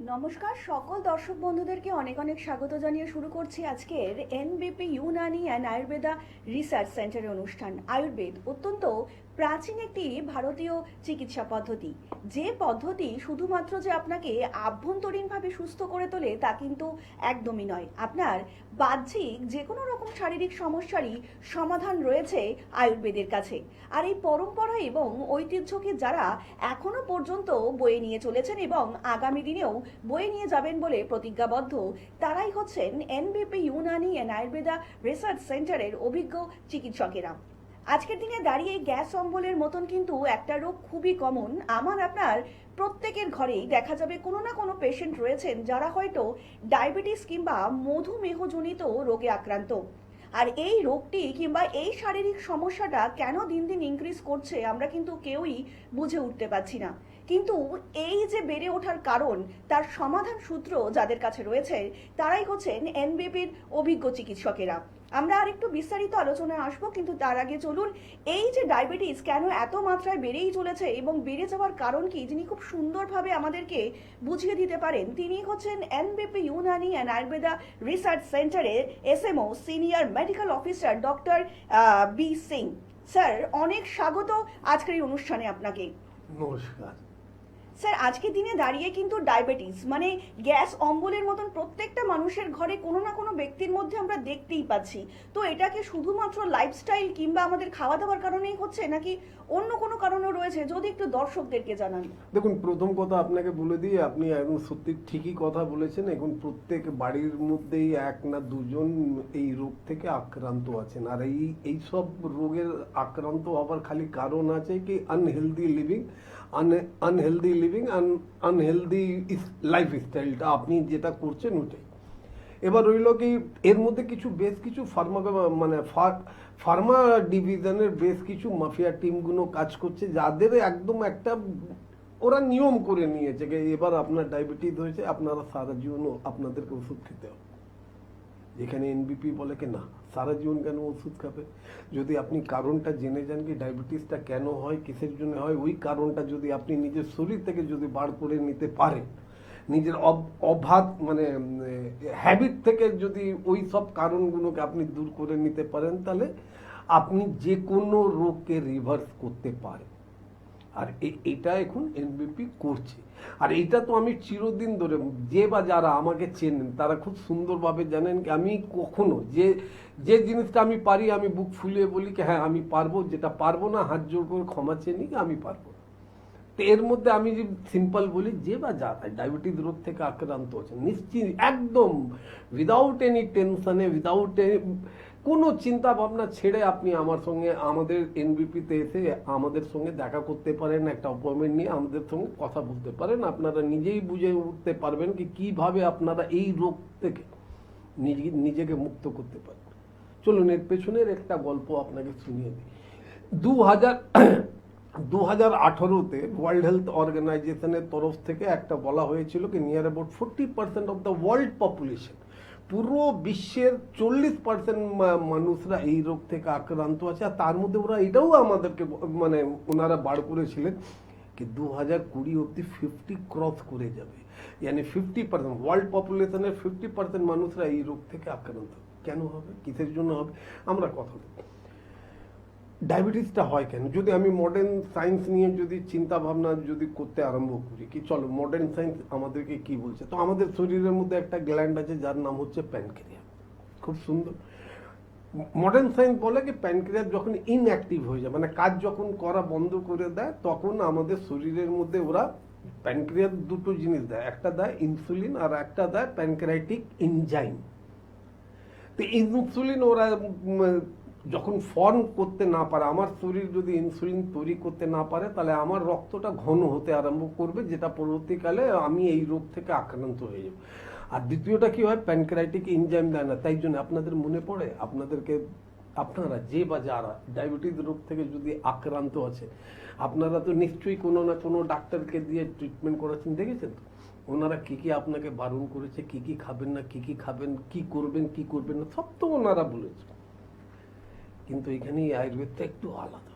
নমস্কার সকল দর্শক বন্ধুদেরকে অনেক অনেক স্বাগত জানিয়ে শুরু করছি আজকের এনবিপি ইউনানি অ্যান্ড আয়ুর্বেদা রিসার্চ সেন্টারের অনুষ্ঠান। আয়ুর্বেদ অত্যন্ত প্রাচীন একটি ভারতীয় চিকিৎসা পদ্ধতি, যে পদ্ধতি শুধুমাত্র যে আপনাকে আভ্যন্তরীণভাবে সুস্থ করে তোলে তা কিন্তু একদমই নয়। আপনার বাহ্যিক যে কোনো রকম শারীরিক সমস্যারই সমাধান রয়েছে আয়ুর্বেদের কাছে। আর এই পরম্পরা এবং ঐতিহ্যকে যারা এখনো পর্যন্ত বয়ে নিয়ে চলেছেন এবং আগামী দিনেও বয়ে নিয়ে যাবেন বলে প্রতিজ্ঞাবদ্ধ, তারাই হচ্ছেন NBP Unani and Ayurveda research সেন্টারের অভিজ্ঞ চিকিৎসকেরা। আজকের দিনে দাঁড়িয়ে গ্যাস অম্বলের মতন কিন্তু একটা রোগ খুবই কমন। আমার আপনার প্রত্যেকের ঘরেই দেখা যাবে কোনো না কোনো পেশেন্ট রয়েছেন যারা হয়তো ডায়াবেটিস কিংবা মধুমেহজনিত রোগে আক্রান্ত। আর এই রোগটি কিংবা এই শারীরিক সমস্যাটা কেন দিন দিন ইনক্রিজ করছে আমরা কিন্তু কেউই বুঝে উঠতে পারছি না। কিন্তু এই যে বেড়ে ওঠার কারণ, তার সমাধান সূত্র যাদের কাছে রয়েছে তারাই হচ্ছেন এনবিপির অভিজ্ঞ চিকিৎসকেরা। আমরা আর একটু বিস্তারিত আলোচনায় আসবো, কিন্তু তার আগে চলুন এই যে ডায়াবেটিস কেন এত মাত্রায় বেড়েই চলেছে এবং বেড়ে যাওয়ার কারণ কি, যিনি খুব সুন্দরভাবে আমাদেরকে বুঝিয়ে দিতে পারেন তিনি হচ্ছেন NBP Unani and Ayurveda research সেন্টারের SMO senior medical officer doctor B Singh. Sir, অনেক স্বাগত আজকের এই অনুষ্ঠানে আপনাকে। নমস্কার স্যার, আজকের দিনে দাঁড়িয়ে কিন্তু ডায়াবেটিস মানে গ্যাস অম্বলের মতন প্রত্যেকটা মানুষের ঘরে কোনো না কোনো ব্যক্তির মধ্যে আমরা দেখতেই পাচ্ছি। তো এটাকে শুধুমাত্র লাইফস্টাইল কিংবা আমাদের খাওয়া দাওয়ার কারণেই হচ্ছে, নাকি অন্য কোনো কারণও রয়েছে, যদি একটু দর্শকদেরকে জানান। দেখুন, প্রথম কথা আপনাকে বলে দিই, আপনি একদম সত্যি ঠিকই কথা বলেছেন। এখন প্রত্যেক বাড়ির মধ্যেই এক না দুজন এই রোগ থেকে আক্রান্ত আছেন। আর এই সব রোগের আক্রান্ত হবার খালি কারণ আছে কি আনহেলদি লিভিং, আনহেলদি লাইফস্টাইলটা আপনি যেটা করছেন ওটাই। এবার রইল কি এর মধ্যে বেশ কিছু ফার্মা ডিভিশনের বেশ কিছু মাফিয়া টিমগুলো কাজ করছে, যাদের একদম একটা ওরা নিয়ম করে নিয়েছে যে এবার আপনার ডায়াবেটিস হয়েছে, আপনারা সারা জীবনও আপনাদেরকে ওষুধ খেতে হবে। যেখানে এনবিপি বলে কি না, সারা জীবন কেন ওষুধ খাবে? যদি আপনি কারণটা জেনে যান কি ডায়াবেটিসটা কেন হয়, কিসের জন্য হয়, ওই কারণটা যদি আপনি নিজের শরীর থেকে যদি বার করে নিতে পারেন, নিজের অবাধ হ্যাবিট থেকে যদি ওই সব কারণগুলোকে আপনি দূর করে নিতে পারেন, তাহলে আপনি যে কোনো রোগকে রিভার্স করতে পারেন। আর এটা এখন এনবিপি করছে। আর এইটা তো আমি চিরদিন ধরে, যে বা যারা আমাকে চেনেন তারা খুব সুন্দরভাবে জানেন কি আমি কখনো যে জিনিসটা আমি পারি আমি বুক ফুলিয়ে বলি কি হ্যাঁ আমি পারবো, যেটা পারবো না হাত জোর করে ক্ষমা চেয়ে নিই আমি পারবো। তো এর মধ্যে আমি যে সিম্পল বলি, যে বা যারা ডায়াবেটিস রোগ থেকে আক্রান্ত হচ্ছে নিশ্চিত একদম উইদাউট এনি টেনশনে, উইদাউট কোনো চিন্তা ভাবনা ছেড়ে আপনি আমার সঙ্গে আমাদের এনবিপিতে এসে আমাদের সঙ্গে দেখা করতে পারেন, একটা অ্যাপয়েন্টমেন্ট নিয়ে আমাদের সঙ্গে কথা বলতে পারেন। আপনারা নিজেই বুঝে উঠতে পারবেন কি কিভাবে আপনারা এই রোগ থেকে নিজেকে মুক্ত করতে পারেন। চলুন এর পেছনের একটা গল্প আপনাকে শুনিয়ে দিই। 2018-তে ওয়ার্ল্ড হেলথ অর্গানাইজেশনের তরফ থেকে একটা বলা হয়েছিল কি near about 40% of the world population, পুরো বিশ্বের 40% মানুষরা এই রোগ থেকে আক্রান্ত আছে। আর তার মধ্যে ওরা এটাও আমাদেরকে ওনারা বার করেছিলেন কি 2020 অব্দি 50 ক্রস করে যাবে, মানে 50% ওয়ার্ল্ড পপুলেশনের 50% মানুষরা এই রোগ থেকে আক্রান্ত। কেন হবে, কিসের জন্য হবে, আমরা কথা বলি। ডায়াবেটিসটা হয় কেন? যদি আমি মডার্ন সায়েন্স নিয়ে যদি চিন্তা ভাবনা যদি করতে আরম্ভ করি কি, চলো মডার্ন সায়েন্স আমাদেরকে কি বলছে। তো আমাদের শরীরের মধ্যে একটা গ্ল্যান্ড আছে যার নাম হচ্ছে প্যানক্রিয়াস। খুব সুন্দর। মডার্ন সায়েন্স বলে কি প্যানক্রিয়াস যখন ইনঅ্যাক্টিভ হয়ে যায়, মানে কাজ যখন করা বন্ধ করে দেয়, তখন আমাদের শরীরের মধ্যে ওরা প্যানক্রিয়াস দুটো জিনিস দেয়, একটা দেয় ইনসুলিন আর একটা দেয় প্যানক্রিয়াটিক এনজাইম। তো ইনসুলিন ওরা যখন ফর্ম করতে না পারে, আমার শরীর যদি ইনসুলিন তৈরি করতে না পারে, তাহলে আমার রক্তটা ঘন হতে আরম্ভ করবে, যেটা পরবর্তীকালে আমি এই রোগ থেকে আক্রান্ত হয়ে যাব। আর দ্বিতীয়টা কি হয়, প্যানক্রিয়াটিক এনজাইম দেয় না। তাই জন্য আপনাদের মনে পড়ে, আপনারা যে বা যারা ডায়াবেটিস রোগ থেকে যদি আক্রান্ত আছে, আপনারা তো নিশ্চয়ই কোনো না কোনো ডাক্তারকে দিয়ে ট্রিটমেন্ট করাচ্ছেন, দেখেছেন তো ওনারা কি কি আপনাকে বারণ করেছে, কি কি খাবেন না, কি কি খাবেন, কি করবেন না, সব তো ওনারা বলেছে। কিন্তু এখানে আয়ুর্বেদটা একটু আলাদা।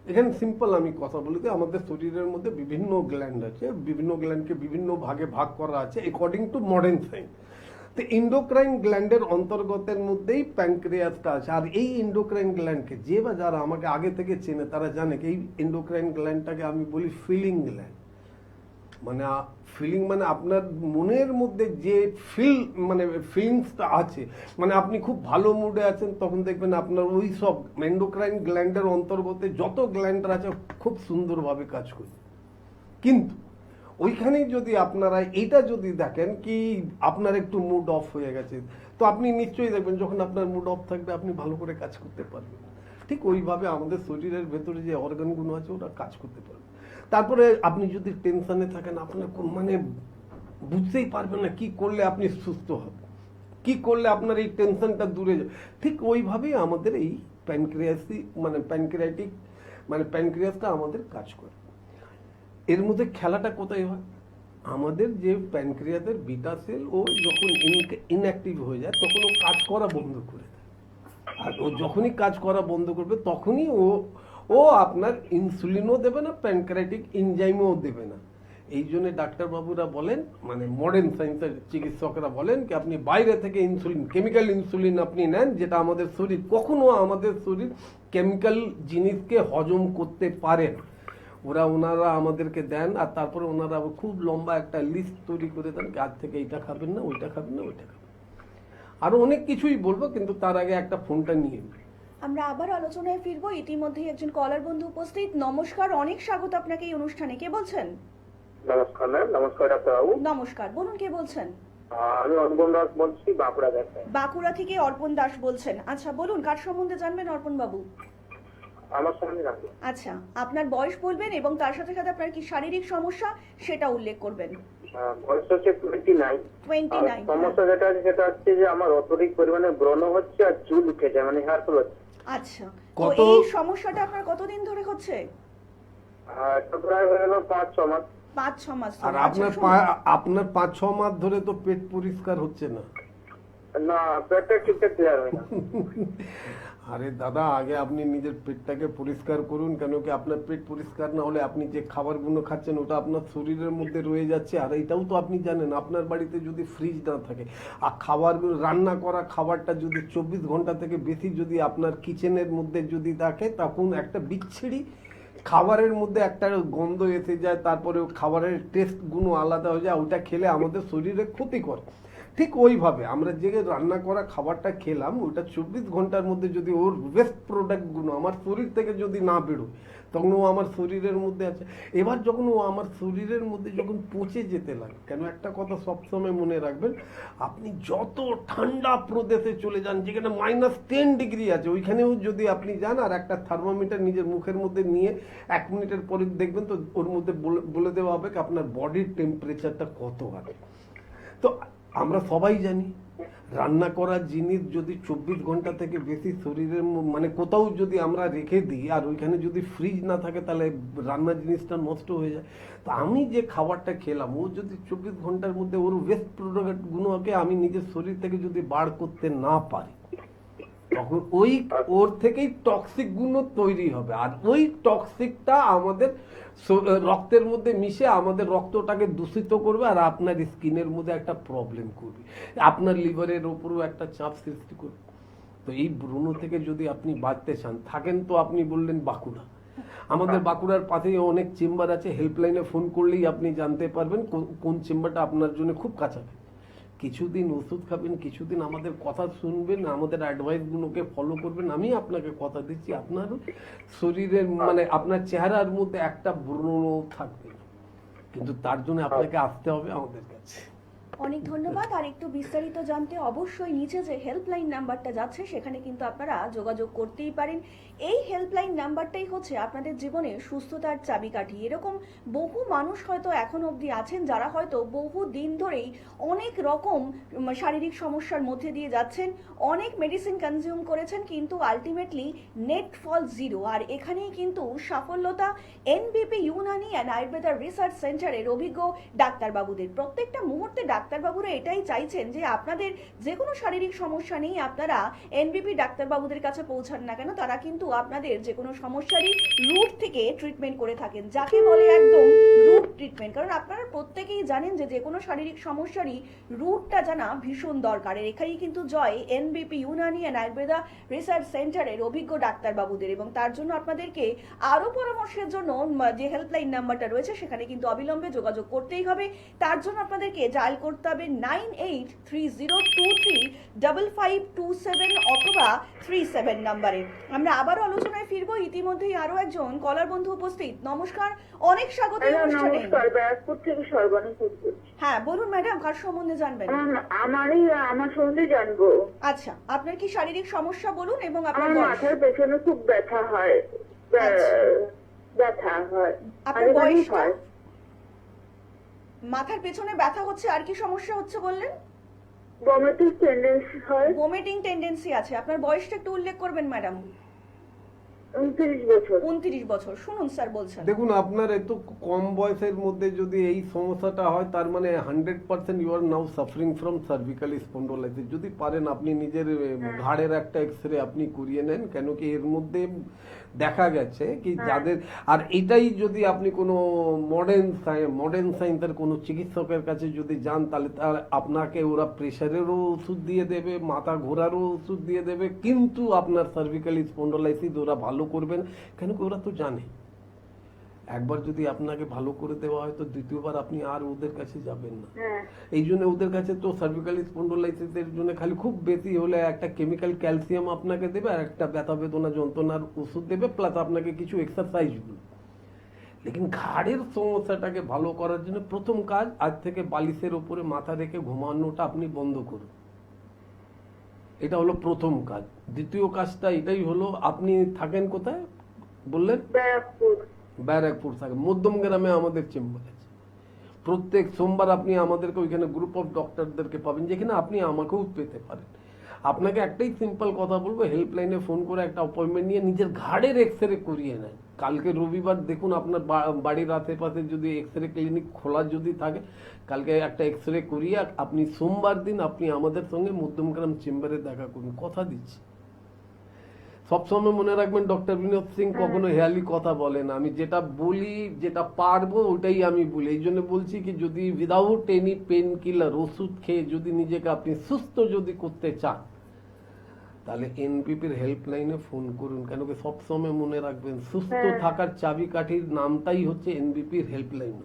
এখানে সিম্পল আমি কথা বলি যে আমাদের শরীরের মধ্যে বিভিন্ন গ্ল্যান্ড আছে, বিভিন্ন গ্ল্যান্ডকে বিভিন্ন ভাগে ভাগ করা আছে অ্যাকর্ডিং টু মডার্ন সায়েন্স। তো এন্ডোক্রাইন গ্ল্যান্ডের অন্তর্গতের মধ্যেই প্যানক্রিয়াসটা আছে। আর এই এন্ডোক্রাইন গ্ল্যান্ডকে যে বা যারা আমাকে আগে থেকে চেনে তারা জানে কি এই এন্ডোক্রাইন গ্ল্যান্ডটাকে আমি বলি ফিলিং গ্ল্যান্ড। মানে ফিলিং মানে আপনার মনের মধ্যে যে ফিলিংসটা আছে, মানে আপনি খুব ভালো মুডে আছেন তখন দেখবেন আপনার ওই সব এন্ডোক্রাইন গ্ল্যান্ডের অন্তর্গতে যত গ্ল্যান্ড আছে খুব সুন্দরভাবে কাজ করে। কিন্তু ওইখানেই যদি আপনারা এটা যদি দেখেন কি আপনার একটু মুড অফ হয়ে গেছে, তো আপনি নিশ্চয়ই দেখবেন যখন আপনার মুড অফ থাকবে আপনি ভালো করে কাজ করতে পারবেন। ঠিক ওইভাবে আমাদের শরীরের ভেতরে যে অর্গানগুলো আছে ওরা কাজ করতে পারবে। তারপরে আপনি যদি টেনশনে থাকেন আপনার মানে বুঝতেই পারবেন না কি করলে আপনি সুস্থ হবেন, কি করলে আপনার এই টেনশনটা দূরে যাবে। ঠিক ওইভাবেই আমাদের এই প্যানক্রিয়াসটা আমাদের কাজ করে। এর মধ্যে খেলাটা কোথায় হয়, আমাদের যে প্যানক্রিয়াসের বিটা সেল ও যখন ইনঅ্যাক্টিভ হয়ে যায় তখন ও কাজ করা বন্ধ করে দেয়। আর ও যখনই কাজ করা বন্ধ করবে তখনই ও আপনার ইনসুলিনও দেবে না, প্যানক্রিয়াটিক এনজাইমও দেবে না। এই জন্য ডাক্তারবাবুরা বলেন, মানে মডার্ন সায়েন্সের চিকিৎসকরা বলেন কি আপনি বাইরে থেকে ইনসুলিন, কেমিক্যাল ইনসুলিন আপনি নেন, যেটা আমাদের শরীর কখনো আমাদের শরীর কেমিক্যাল জিনিসকে হজম করতে পারে না। ওনারা আমাদেরকে দেন আর তারপরে ওনারা খুব লম্বা একটা লিস্ট তৈরি করে দেন আজ থেকে এইটা খাবেন না, ওইটা খাবেন না, ওইটা খাবেন। আরো অনেক কিছুই বলবো কিন্তু তার আগে একটা ফোনটা নিয়ে নিই। আমরা আবার আলোচনায় ফিরবো। ইতিমধ্যেই একজন কলার বন্ধু উপস্থিত। নমস্কার, অনেক স্বাগত আপনাকে এই অনুষ্ঠানে। কে বলছেন? নমস্কার ম্যাম। নমস্কার ডাক্তারবাবু। নমস্কার, বলুন কে বলছেন? আমি অর্পণ দাস বলছি, বাঁকুড়া থেকে। বাঁকুড়া থেকে অর্পণ দাস বলছেন। আচ্ছা বলুন, কার সম্বন্ধে জানবেন অর্পণ বাবু? আমার সঙ্গে রাখি। আচ্ছা, আপনার বয়স বলবেন এবং তার সাথে সাথে আপনার কি শারীরিক সমস্যা সেটা উল্লেখ করবেন। বয়স হচ্ছে 29। 29। সমস্যা যেটা আছে সেটা হচ্ছে যে আমার অত্যধিক পরিমাণে ব্রণ হচ্ছে আর চুল উঠে যায়, মানে হেয়ার ফল হচ্ছে। আচ্ছা, তো এই সমস্যাটা আপনার কতদিন ধরে হচ্ছে? এটা প্রায় হয়ে গেল 5-6 মাস। 5-6 মাস। আর আপনার 5-6 মাস ধরে তো পেট পরিষ্কার হচ্ছে না। না, পেটটা ঠিকঠাক ক্লিয়ার হয় না। আরে দাদা, আগে আপনি নিজের পেটটাকে পরিষ্কার করুন, কেন কি আপনার পেট পরিষ্কার না হলে আপনি যে খাবারগুলো খাচ্ছেন ওটা আপনার শরীরের মধ্যে রয়ে যাচ্ছে। আর এটাও তো আপনি জানেন আপনার বাড়িতে যদি ফ্রিজ না থাকে আর খাবারগুলো রান্না করা খাবারটা যদি 24 ঘন্টা থেকে বেশি যদি আপনার কিচেনের মধ্যে যদি থাকে তখন একটা বিচ্ছিরি খাবারের মধ্যে একটা গন্ধ এসে যায়, তারপরে খাবারের টেস্টগুলো আলাদা হয়ে যায়, ওটা খেলে আমাদের শরীরে ক্ষতি করে। ঠিক ওইভাবে আমরা যে রান্না করা খাবারটা খেলাম ওটা 24 ঘন্টার মধ্যে যদি ওর ওয়েস্ট প্রোডাক্টগুলো আমার শরীর থেকে যদি না বেরোয় তখন ও আমার শরীরের মধ্যে আছে। এবার যখন ও আমার শরীরের মধ্যে যখন পচে যেতে লাগে, কেন একটা কথা সবসময় মনে রাখবেন, আপনি যত ঠান্ডা প্রদেশে চলে যান যেখানে -10 ডিগ্রি আছে ওইখানেও যদি আপনি যান আর একটা থার্মোমিটার নিজের মুখের মধ্যে নিয়ে 1 মিনিটের পরে দেখবেন তো ওর মধ্যে বলে দেওয়া হবে আপনার বডির টেম্পারেচারটা কত আছে। তো আমরা সবাই জানি রান্না করা জিনিস যদি 24 ঘন্টা থেকে বেশি শরীরের মানে কোথাও যদি আমরা রেখে দিই আর ওইখানে যদি ফ্রিজ না থাকে তাহলে রান্নার জিনিসটা নষ্ট হয়ে যায়। তো আমি যে খাবারটা খেলাম ও যদি 24 ঘন্টার মধ্যে ওর ওয়েস্ট প্রোডাক্টগুলোকে আমি নিজের শরীর থেকে যদি বার করতে না পারি তখন ওর থেকেই টক্সিক গুলো তৈরি হবে। আর ওই টক্সিকটা আমাদের রক্তের মধ্যে মিশে আমাদের রক্তটাকে দূষিত করবে আর আপনার স্কিনের মধ্যে একটা প্রবলেম করবে, আপনার লিভারের ওপরও একটা চাপ সৃষ্টি করবে। তো এই ব্রণ থেকে যদি আপনি বাঁচতে চান থাকেন তো আপনি বললেন বাঁকুড়া, আমাদের বাঁকুড়ার পাশেই অনেক চেম্বার আছে, হেল্পলাইনে ফোন করলেই আপনি জানতে পারবেন কোন চেম্বারটা আপনার জন্য খুব কাছাকাছি। কিছুদিন ওষুধ খাবেন, কিছুদিন আমাদের কথা শুনবেন, আমাদের অ্যাডভাইসগুলোকে ফলো করবেন, আমি আপনাকে কথা দিচ্ছি আপনার শরীরের মানে আপনার চেহারার মধ্যে একটা ব্রণ থাকবে না। কিন্তু তার জন্য আপনাকে আসতে হবে আমাদের কাছে। অনেক ধন্যবাদ। আর একটু বিস্তারিত জানতে অবশ্যই নিচে যে হেল্পলাইন নাম্বারটা যাচ্ছে সেখানে কিন্তু আপনারা যোগাযোগ করতেই পারেন। এই হেল্পলাইন নাম্বারটাই হচ্ছে আপনাদের জীবনে সুস্থতার চাবিকাঠি। এরকম বহু মানুষ হয়তো এখন অবধি আছেন যারা হয়তো বহু দিন ধরেই অনেক রকম শারীরিক সমস্যার মধ্যে দিয়ে যাচ্ছেন, অনেক মেডিসিন কনজিউম করেছেন কিন্তু আলটিমেটলি নেট ফল জিরো। আর এখানেই কিন্তু সাফল্যতা NBP Unani and Ayurveda research সেন্টারের অভিজ্ঞ ডাক্তারবাবুদের। প্রত্যেকটা মুহূর্তে ডাক্তার ডাক্তারবাবুরা এটাই চাইছেন যে আপনাদের যে কোনো শারীরিক সমস্যা নেই আপনারা এনবিপি ডাক্তারবাবুদের কাছে পৌঁছান না কেন, তারা কিন্তু আপনাদের যে কোনো সমস্যারই রুট থেকে ট্রিটমেন্ট করে থাকেন, যাকে বলে একদম রুট ট্রিটমেন্ট। কারণ আপনারা প্রত্যেকেই জানেন যে যে কোনো শারীরিক সমস্যারই রুটটা জানা ভীষণ দরকার। এখানেই কিন্তু জয় NBP Unani and Ayurveda research সেন্টারের অভিজ্ঞ ডাক্তারবাবুদের, এবং তার জন্য আপনাদেরকে আরো পরামর্শের জন্য যে হেল্পলাইন নাম্বারটা রয়েছে সেখানে কিন্তু অবিলম্বে যোগাযোগ করতেই হবে। তার জন্য আপনাদেরকে ডায়াল করতে হবে 9830235527 অথবা 37 নাম্বারে। আমরা আবারও আলোচনায় ফিরবো, ইতিমধ্যেই আরো একজন কলার বন্ধু উপস্থিত। নমস্কার, অনেক স্বাগত এই অনুষ্ঠানে। নমস্কার, ব্যারাকপুর থেকে সর্বাণী বলছি। হ্যাঁ বলুন ম্যাডাম, কার সম্বন্ধে জানবেন? আমার সম্বন্ধে জানবো। আচ্ছা, আপনার কি শারীরিক সমস্যা বলুন এবং আপনার আমার বয়স। মাথার পেছনে খুব ব্যথা হয়, ব্যথা হয়, আপনার মাঝে মাঝেই বয়সটা? হয়। মাথার পেছনে ব্যথা হচ্ছে, আর কি সমস্যা হচ্ছে বললেন? ভমিটিং টেন্ডেন্সি হয়। ভমিটিং টেন্ডেন্সি আছে। আপনার বয়সটা একটু উল্লেখ করবেন ম্যাডাম। 29 বছর। 29 বছর। শুনুন স্যার বলছেন। দেখুন, আপনার এত কম বয়সের মধ্যে যদি এই সমস্যাটা হয় তার মানে 100% you are now suffering from cervical spondylitis. যদি পারেন আপনি নিজের ঘাড়ের একটা এক্সরে আপনি করিয়ে নেন, কেন কি এর মধ্যে দেখা গেছে কি যাদের, আর এটাই যদি আপনি কোনো মডার্ন সায়েন্সের কোনো চিকিৎসকের কাছে যদি যান তাহলে আপনাকে ওরা প্রেশারেরও ওষুধ দিয়ে দেবে, মাথা ঘোরারও ওষুধ দিয়ে দেবে, কিন্তু আপনার সার্ভিক্যাল স্পন্ডোলাইটিস ওরা ভালো করবেন, কেন কি ওরা তো জানে একবার যদি আপনাকে ভালো করে দেওয়া হয় তো দ্বিতীয়বার আপনি আর ওদের কাছে যাবেন না। এই জন্য ওদের কাছে তো সার্ভিক্যাল স্পন্ডোলাইটিসের জন্য খালি খুব বেশি হলে একটা কেমিক্যাল ক্যালসিয়াম আপনাকে দেবে আর একটা ব্যথা বেদনা যন্ত্রণার ওষুধ দেবে, প্লাস আপনাকে কিছু এক্সারসাইজগুলো। লেকিন ঘাড়ের সমস্যাটাকে ভালো করার জন্য প্রথম কাজ, আজ থেকে বালিশের উপরে মাথা রেখে ঘুমানোটা আপনি বন্ধ করুন। এটা হলো প্রথম কাজ। দ্বিতীয় কাজটা এটাই হলো, আপনি থাকেন কোথায় বললেন? ব্যারাকপুর থাকে। মধ্যম গ্রামে আমাদের চেম্বার আছে। প্রত্যেক সোমবার আপনি আমাদেরকে ওইখানে গ্রুপ অফ ডক্টরদেরকে পাবেন, যেখানে আপনি আমাকেও পেতে পারেন। আপনাকে একটাই সিম্পল কথা বলবো, হেল্পলাইনে ফোন করে একটা অ্যাপয়েন্টমেন্ট নিয়ে নিজের ঘাড়ের এক্সরে করিয়ে নেন। কালকে রবিবার, দেখুন আপনার বাড়ির আশেপাশে যদি এক্সরে ক্লিনিক খোলা যদি থাকে, কালকে একটা এক্সরে করিয়ে আপনি সোমবার দিন আপনি আমাদের সঙ্গে মধ্যমগ্রাম চেম্বারে দেখা করুন, কথা দিচ্ছি। সবসময় মনে রাখবেন, ডক্টর বিনোদ সিং কখনো হেয়ালি কথা বলে না। আমি যেটা বলি, যেটা পারবো ওটাই আমি বলি। এই জন্য বলছি কি, যদি উইদাউট এনি পেন কিলার ওষুধ খেয়ে যদি নিজেকে আপনি সুস্থ যদি করতে চান তাহলে এনপিপির হেল্পলাইনে ফোন করুন, কেন কি সবসময় মনে রাখবেন সুস্থ থাকার চাবিকাঠির নামটাই হচ্ছে এনবিপির হেল্পলাইন।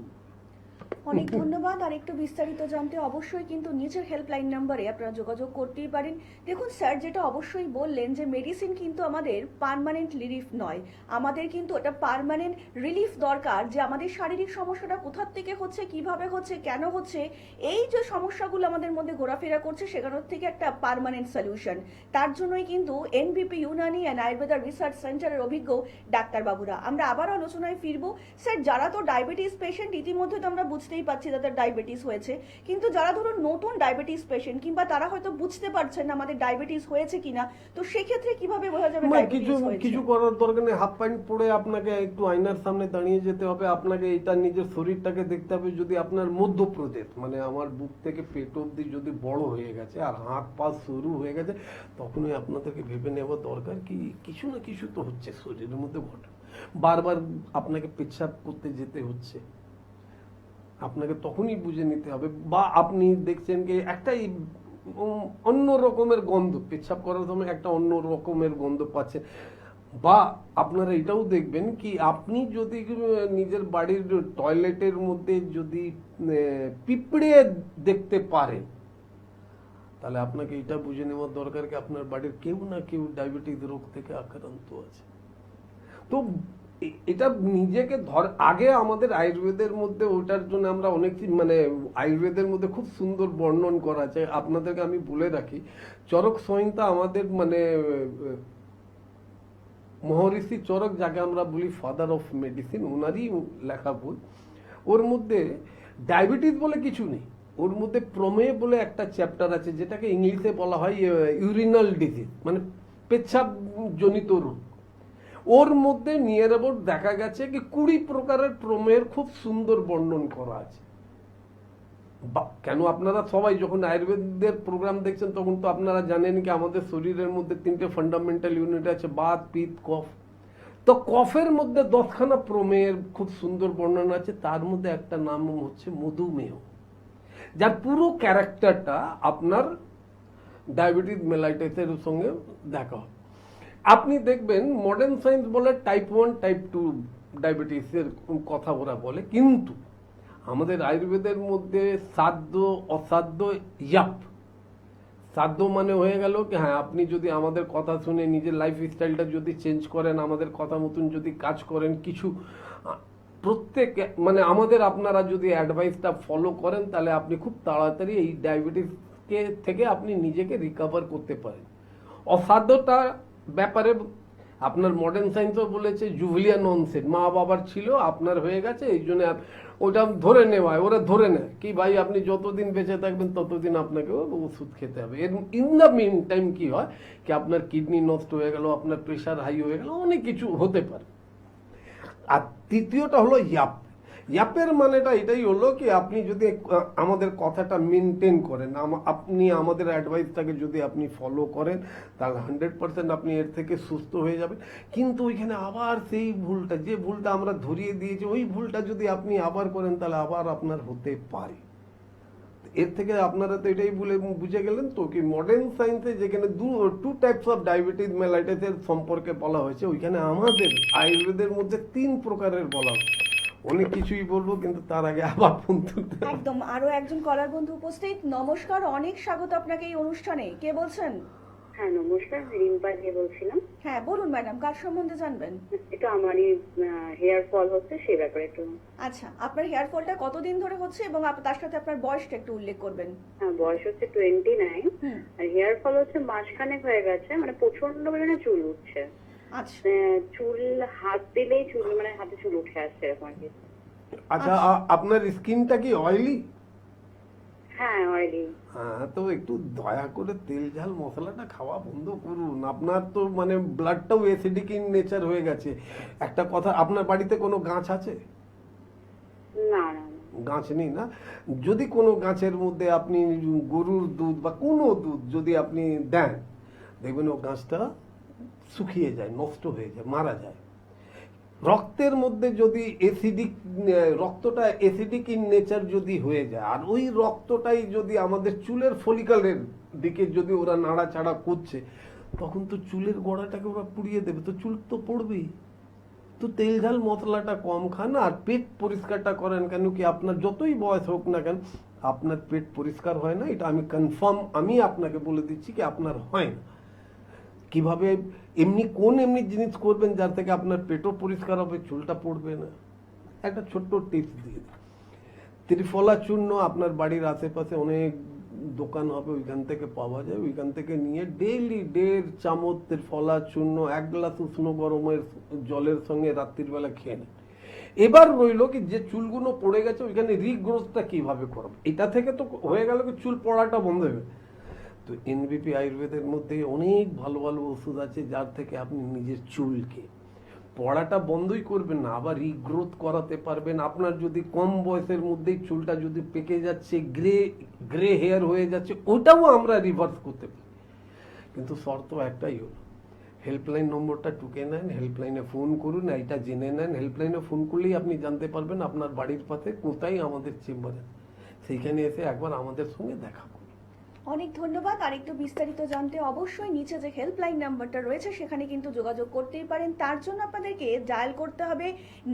অনেক ধন্যবাদ। আর একটু বিস্তারিত জানতে অবশ্যই কিন্তু নিচের হেল্পলাইন নাম্বারে আপনারা যোগাযোগ করতেই পারেন। দেখুন স্যার যেটা অবশ্যই বললেন যে মেডিসিন কিন্তু আমাদের পার্মানেন্ট রিলিফ নয়, আমাদের কিন্তু এটা পার্মানেন্ট রিলিফ দরকার, যে আমাদের শারীরিক সমস্যাটা কোথা থেকে হচ্ছে, কিভাবে হচ্ছে, কেন হচ্ছে, এই যে সমস্যাগুলো আমাদের মধ্যে ঘোরাফেরা করছে সেখানোর থেকে একটা পার্মানেন্ট সলিউশন। তার জন্যই কিন্তু এনবিপি ইউনানি অ্যান্ড আয়ুর্বেদা রিসার্চ সেন্টারের অভিজ্ঞ ডাক্তারবাবুরা। আমরা আবার আলোচনায় ফিরবো। স্যার যারা তো ডায়াবেটিস পেশেন্ট, ইতিমধ্যে তো আমরা বুঝতেই পাচ্ছি তাদের ডায়াবেটিস হয়েছে, কিন্তু যারা ধরুন নতুন ডায়াবেটিস পেশেন্ট কিংবা তারা হয়তো বুঝতে পারছেন না আমাদের ডায়াবেটিস হয়েছে কিনা, তো সেক্ষেত্রে কিভাবে বোঝা যাবে ডায়াবেটিস হয়েছে? কিছু করার দরকার নেই। হাফ প্যান্ট পরে আপনাকে একটু আয়নার সামনে দাঁড়িয়ে যেতে হবে, আপনাকে এটা নিজের শরীরটাকে দেখতে হবে। যদি আপনার মধ্যপ্রদেশ মানে আমার বুক থেকে পেট অব্দি যদি বড় হয়ে গেছে আর হাত পা সরু হয়ে গেছে, তখনই আপনাদেরকে ভেবে নেওয়া দরকার কি কিছু না কিছু তো হচ্ছে শরীরের মধ্যে ঘটে। বারবার আপনাকে পেচ্ছাপ করতে যেতে হচ্ছে, আপনাকে তখনই বুঝে নিতে হবে। বা আপনি দেখছেন কি একটাই অন্য রকমের গন্ধ, পেচ্ছাপ করার সময় একটা অন্য রকমের গন্ধ পাচ্ছে। বা আপনারা এটাও দেখবেন কি, আপনি যদি নিজের বাড়ির টয়লেটের মধ্যে যদি পিঁপড়ে দেখতে পারেন, তাহলে আপনাকে এটা বুঝে নেওয়ার দরকার কি আপনার বাড়ির কেউ না কেউ ডায়াবেটিস রোগ থেকে আক্রান্ত আছে। তো এটা নিজেকে আগে আমাদের আয়ুর্বেদের মধ্যে ওটার জন্য আমরা অনেক মানে আয়ুর্বেদের মধ্যে খুব সুন্দর বর্ণন করা আছে। আপনাদেরকে আমি বলে রাখি, চরক সংহিতা আমাদের মানে মহর্ষি চরক, যাকে আমরা বলি ফাদার অফ মেডিসিন, ওনারই লেখা বই। ওর মধ্যে ডায়াবেটিস বলে কিছু নেই, ওর মধ্যে প্রমেয় বলে একটা চ্যাপ্টার আছে, যেটাকে ইংলিশে বলা হয় ইউরিনাল ডিজিজ, মানে পেচ্ছাপ জনিত রোগ। ওর মধ্যে নিয়ার অ্যাবাউট দেখা গেছে কি 20 প্রকারের প্রমেয়ের খুব সুন্দর বর্ণন করা আছে। কেন আপনারা সবাই যখন আয়ুর্বেদের প্রোগ্রাম দেখছেন তখন তো আপনারা জানেন কি আমাদের শরীরের মধ্যে 3টে ফান্ডামেন্টাল ইউনিট আছে, বাত, পিত্ত, কফ। তো কফের মধ্যে 10খানা প্রমেয়ের খুব সুন্দর বর্ণনা আছে, তার মধ্যে একটা নাম হচ্ছে মধুমেহ, যার পুরো ক্যারেক্টারটা আপনার ডায়াবেটিস মেলাইটিসের সঙ্গে দেখা হয়। আপনি দেখবেন মডার্ন সায়েন্স বলে টাইপ 1 টাইপ 2 ডায়াবেটিসের কথা ওরা বলে, কিন্তু আমাদের আয়ুর্বেদের মধ্যে সাধ্য অসাধ্য ইয়াপ। সাধ্য মানে হয়ে গেল কি হ্যাঁ, আপনি যদি আমাদের কথা শুনে নিজের লাইফ স্টাইলটা যদি চেঞ্জ করেন, আমাদের কথা মতন যদি কাজ করেন, কিছু প্রত্যেক মানে আমাদের আপনারা যদি অ্যাডভাইসটা ফলো করেন, তাহলে আপনি খুব তাড়াতাড়ি এই ডায়াবেটিসকে থেকে আপনি নিজেকে রিকভার করতে পারেন। অসাধ্যটা ব্যাপারে আপনার মডার্ন সায়েন্সও বলেছে জুভলিয়ান অনসেট, মা বাবার ছিল আপনার হয়ে গেছে, এই জন্য ওটা ধরে নেওয়া হয়, ওরা ধরে নেয় কি ভাই আপনি যতদিন বেঁচে থাকবেন ততদিন আপনাকে ওষুধ খেতে হবে। এর ইন দ্য মিন টাইম কি হয় কি আপনার কিডনি নষ্ট হয়ে গেল, আপনার প্রেশার হাই হয়ে গেল, অনেক কিছু হতে পারে। আর তৃতীয়টা হলো ইয়াপ। ইয়াপের মানেটা এটাই হলো কি আপনি যদি আমাদের কথাটা মেনটেন করেন, আপনি আমাদের অ্যাডভাইসটাকে যদি আপনি ফলো করেন, তাহলে 100% আপনি এর থেকে সুস্থ হয়ে যাবেন। কিন্তু ওইখানে আবার সেই ভুলটা, যে ভুলটা আমরা ধরিয়ে দিয়েছি, ওই ভুলটা যদি আপনি আবার করেন তাহলে আবার আপনার হতে পারে। এর থেকে আপনারা তো এটাই বুঝে গেলেন তো কি মডার্ন সায়েন্সে যেখানে 2 টাইপস অফ ডায়াবেটিস মেলাইটিসের সম্পর্কে বলা হয়েছে, ওইখানে আমাদের আয়ুর্বেদের মধ্যে 3 প্রকারের বলা হয়েছে। অনেক কিছুই বলবো, কিন্তু তার আগে আবার ফোন তুলতে হবে। একদম, আরো একজন কলার বন্ধু উপস্থিত। নমস্কার, অনেক স্বাগত আপনাকে এই অনুষ্ঠানে। কে বলছেন? হ্যাঁ নমস্কার, রিম্পা দিয়ে বলছিলাম। হ্যাঁ বলুন ম্যাডাম, কার সম্বন্ধে জানবেন? একটু আমারই হেয়ার ফল হচ্ছে, সেই ব্যাপারে একটু। আচ্ছা, আপনার হেয়ার ফলটা কতদিন ধরে হচ্ছে এবং তার সাথে আপনার বয়সটা একটু উল্লেখ করবেন। হ্যাঁ, বয়স হচ্ছে 29, আর হেয়ার ফল হচ্ছে মাসখানেক হয়ে গেছে, মানে প্রচন্ড পরিমাণে চুল উঠছে। আচ্ছা, চুল হাত দিলেই চুল, মানে হাতে চুল উঠে আসছে এরকম আর কি। আচ্ছা, আপনার স্কিনটা কি অয়েলি? হ্যাঁ অয়েলি। হ্যাঁ, তো একটু দয়া করে তেল ঝাল মশলাটা খাওয়া বন্ধ করুন। আপনার তো মানে ব্লাডটাও অ্যাসিডিক ইন নেচার হয়ে গেছে। একটা কথা, আপনার বাড়িতে কোনো গাছ আছে? না না গাছ নেই না? যদি কোনো গাছের মধ্যে আপনি গরুর দুধ বা কোনো দুধ যদি আপনি দেন, দেখবেন ও গাছটা শুকিয়ে যায়, নষ্ট হয়ে যায়, মারা যায়। রক্তের মধ্যে যদি রক্তটা অ্যাসিডিক ইন নেচার যদি হয়ে যায়, আর ওই রক্তটাই যদি আমাদের চুলের ফলিকলের দিকে যদি ওরা নাড়াচাড়া করছে, তখন তো চুলের গোড়াটাকে ওরা পুড়িয়ে দেবে, তো চুল তো পড়বেই। তো তেল ঝাল মশলাটা কম খান, আর পেট পরিষ্কারটা করেন। কেন কি আপনার যতই বয়স হোক না কেন, আপনার পেট পরিষ্কার হয় না, এটা আমি কনফার্ম, আমি আপনাকে বলে দিচ্ছি কি আপনার হয় না। কিভাবে এমনি জিনিস করবেন যার থেকে আপনার পেটও পরিষ্কার হবে, চুলটা পড়বে না। একটা ছোট্ট টিপস দিয়ে দিই। ত্রিফলা চূর্ণ আপনার বাড়ির আশেপাশে অনেক দোকান হবে, ওইখান থেকে পাওয়া যায়। ওইখান থেকে নিয়ে ডেইলি 1.5 চামচ ত্রিফলা চূর্ণ 1 গ্লাস উষ্ণ গরমের জলের সঙ্গে রাত্রির বেলা খেয়ে নেন। এবার রইল কি যে চুলগুলো পড়ে গেছে ওইখানে রিগ্রোথটা কিভাবে করবে। এটা থেকে তো হয়ে গেল কি চুল পড়াটা বন্ধ হয়ে গেল। তো এনবিপি আয়ুর্বেদের মধ্যে অনেক ভালো ভালো ওষুধ আছে, যার থেকে আপনি নিজের চুলকে পড়াটা বন্ধই করবেন না, আবার রিগ্রোথ করাতে পারবেন। আপনার যদি কম বয়সের মধ্যেই চুলটা যদি পেকে যাচ্ছে, গ্রে হেয়ার হয়ে যাচ্ছে, ওটাও আমরা রিভার্স করতে পারি। কিন্তু শর্ত একটাই হলো, হেল্পলাইন নম্বরটা টুকে নেন, হেল্পলাইনে ফোন করুন, এইটা জেনে নেন। হেল্পলাইনে ফোন করলেই আপনি জানতে পারবেন আপনার বাড়ির পাশে কোথায় আমাদের চেম্বার আছে, সেইখানে এসে একবার আমাদের সঙ্গে দেখা করুন। অনেক ধন্যবাদ। আর একটু বিস্তারিত জানতে অবশ্যই নিচে যে হেল্পলাইন নাম্বারটা রয়েছে সেখানে কিন্তু যোগাযোগ করতেই পারেন। তার জন্য আপনাদেরকে ডায়াল করতে হবে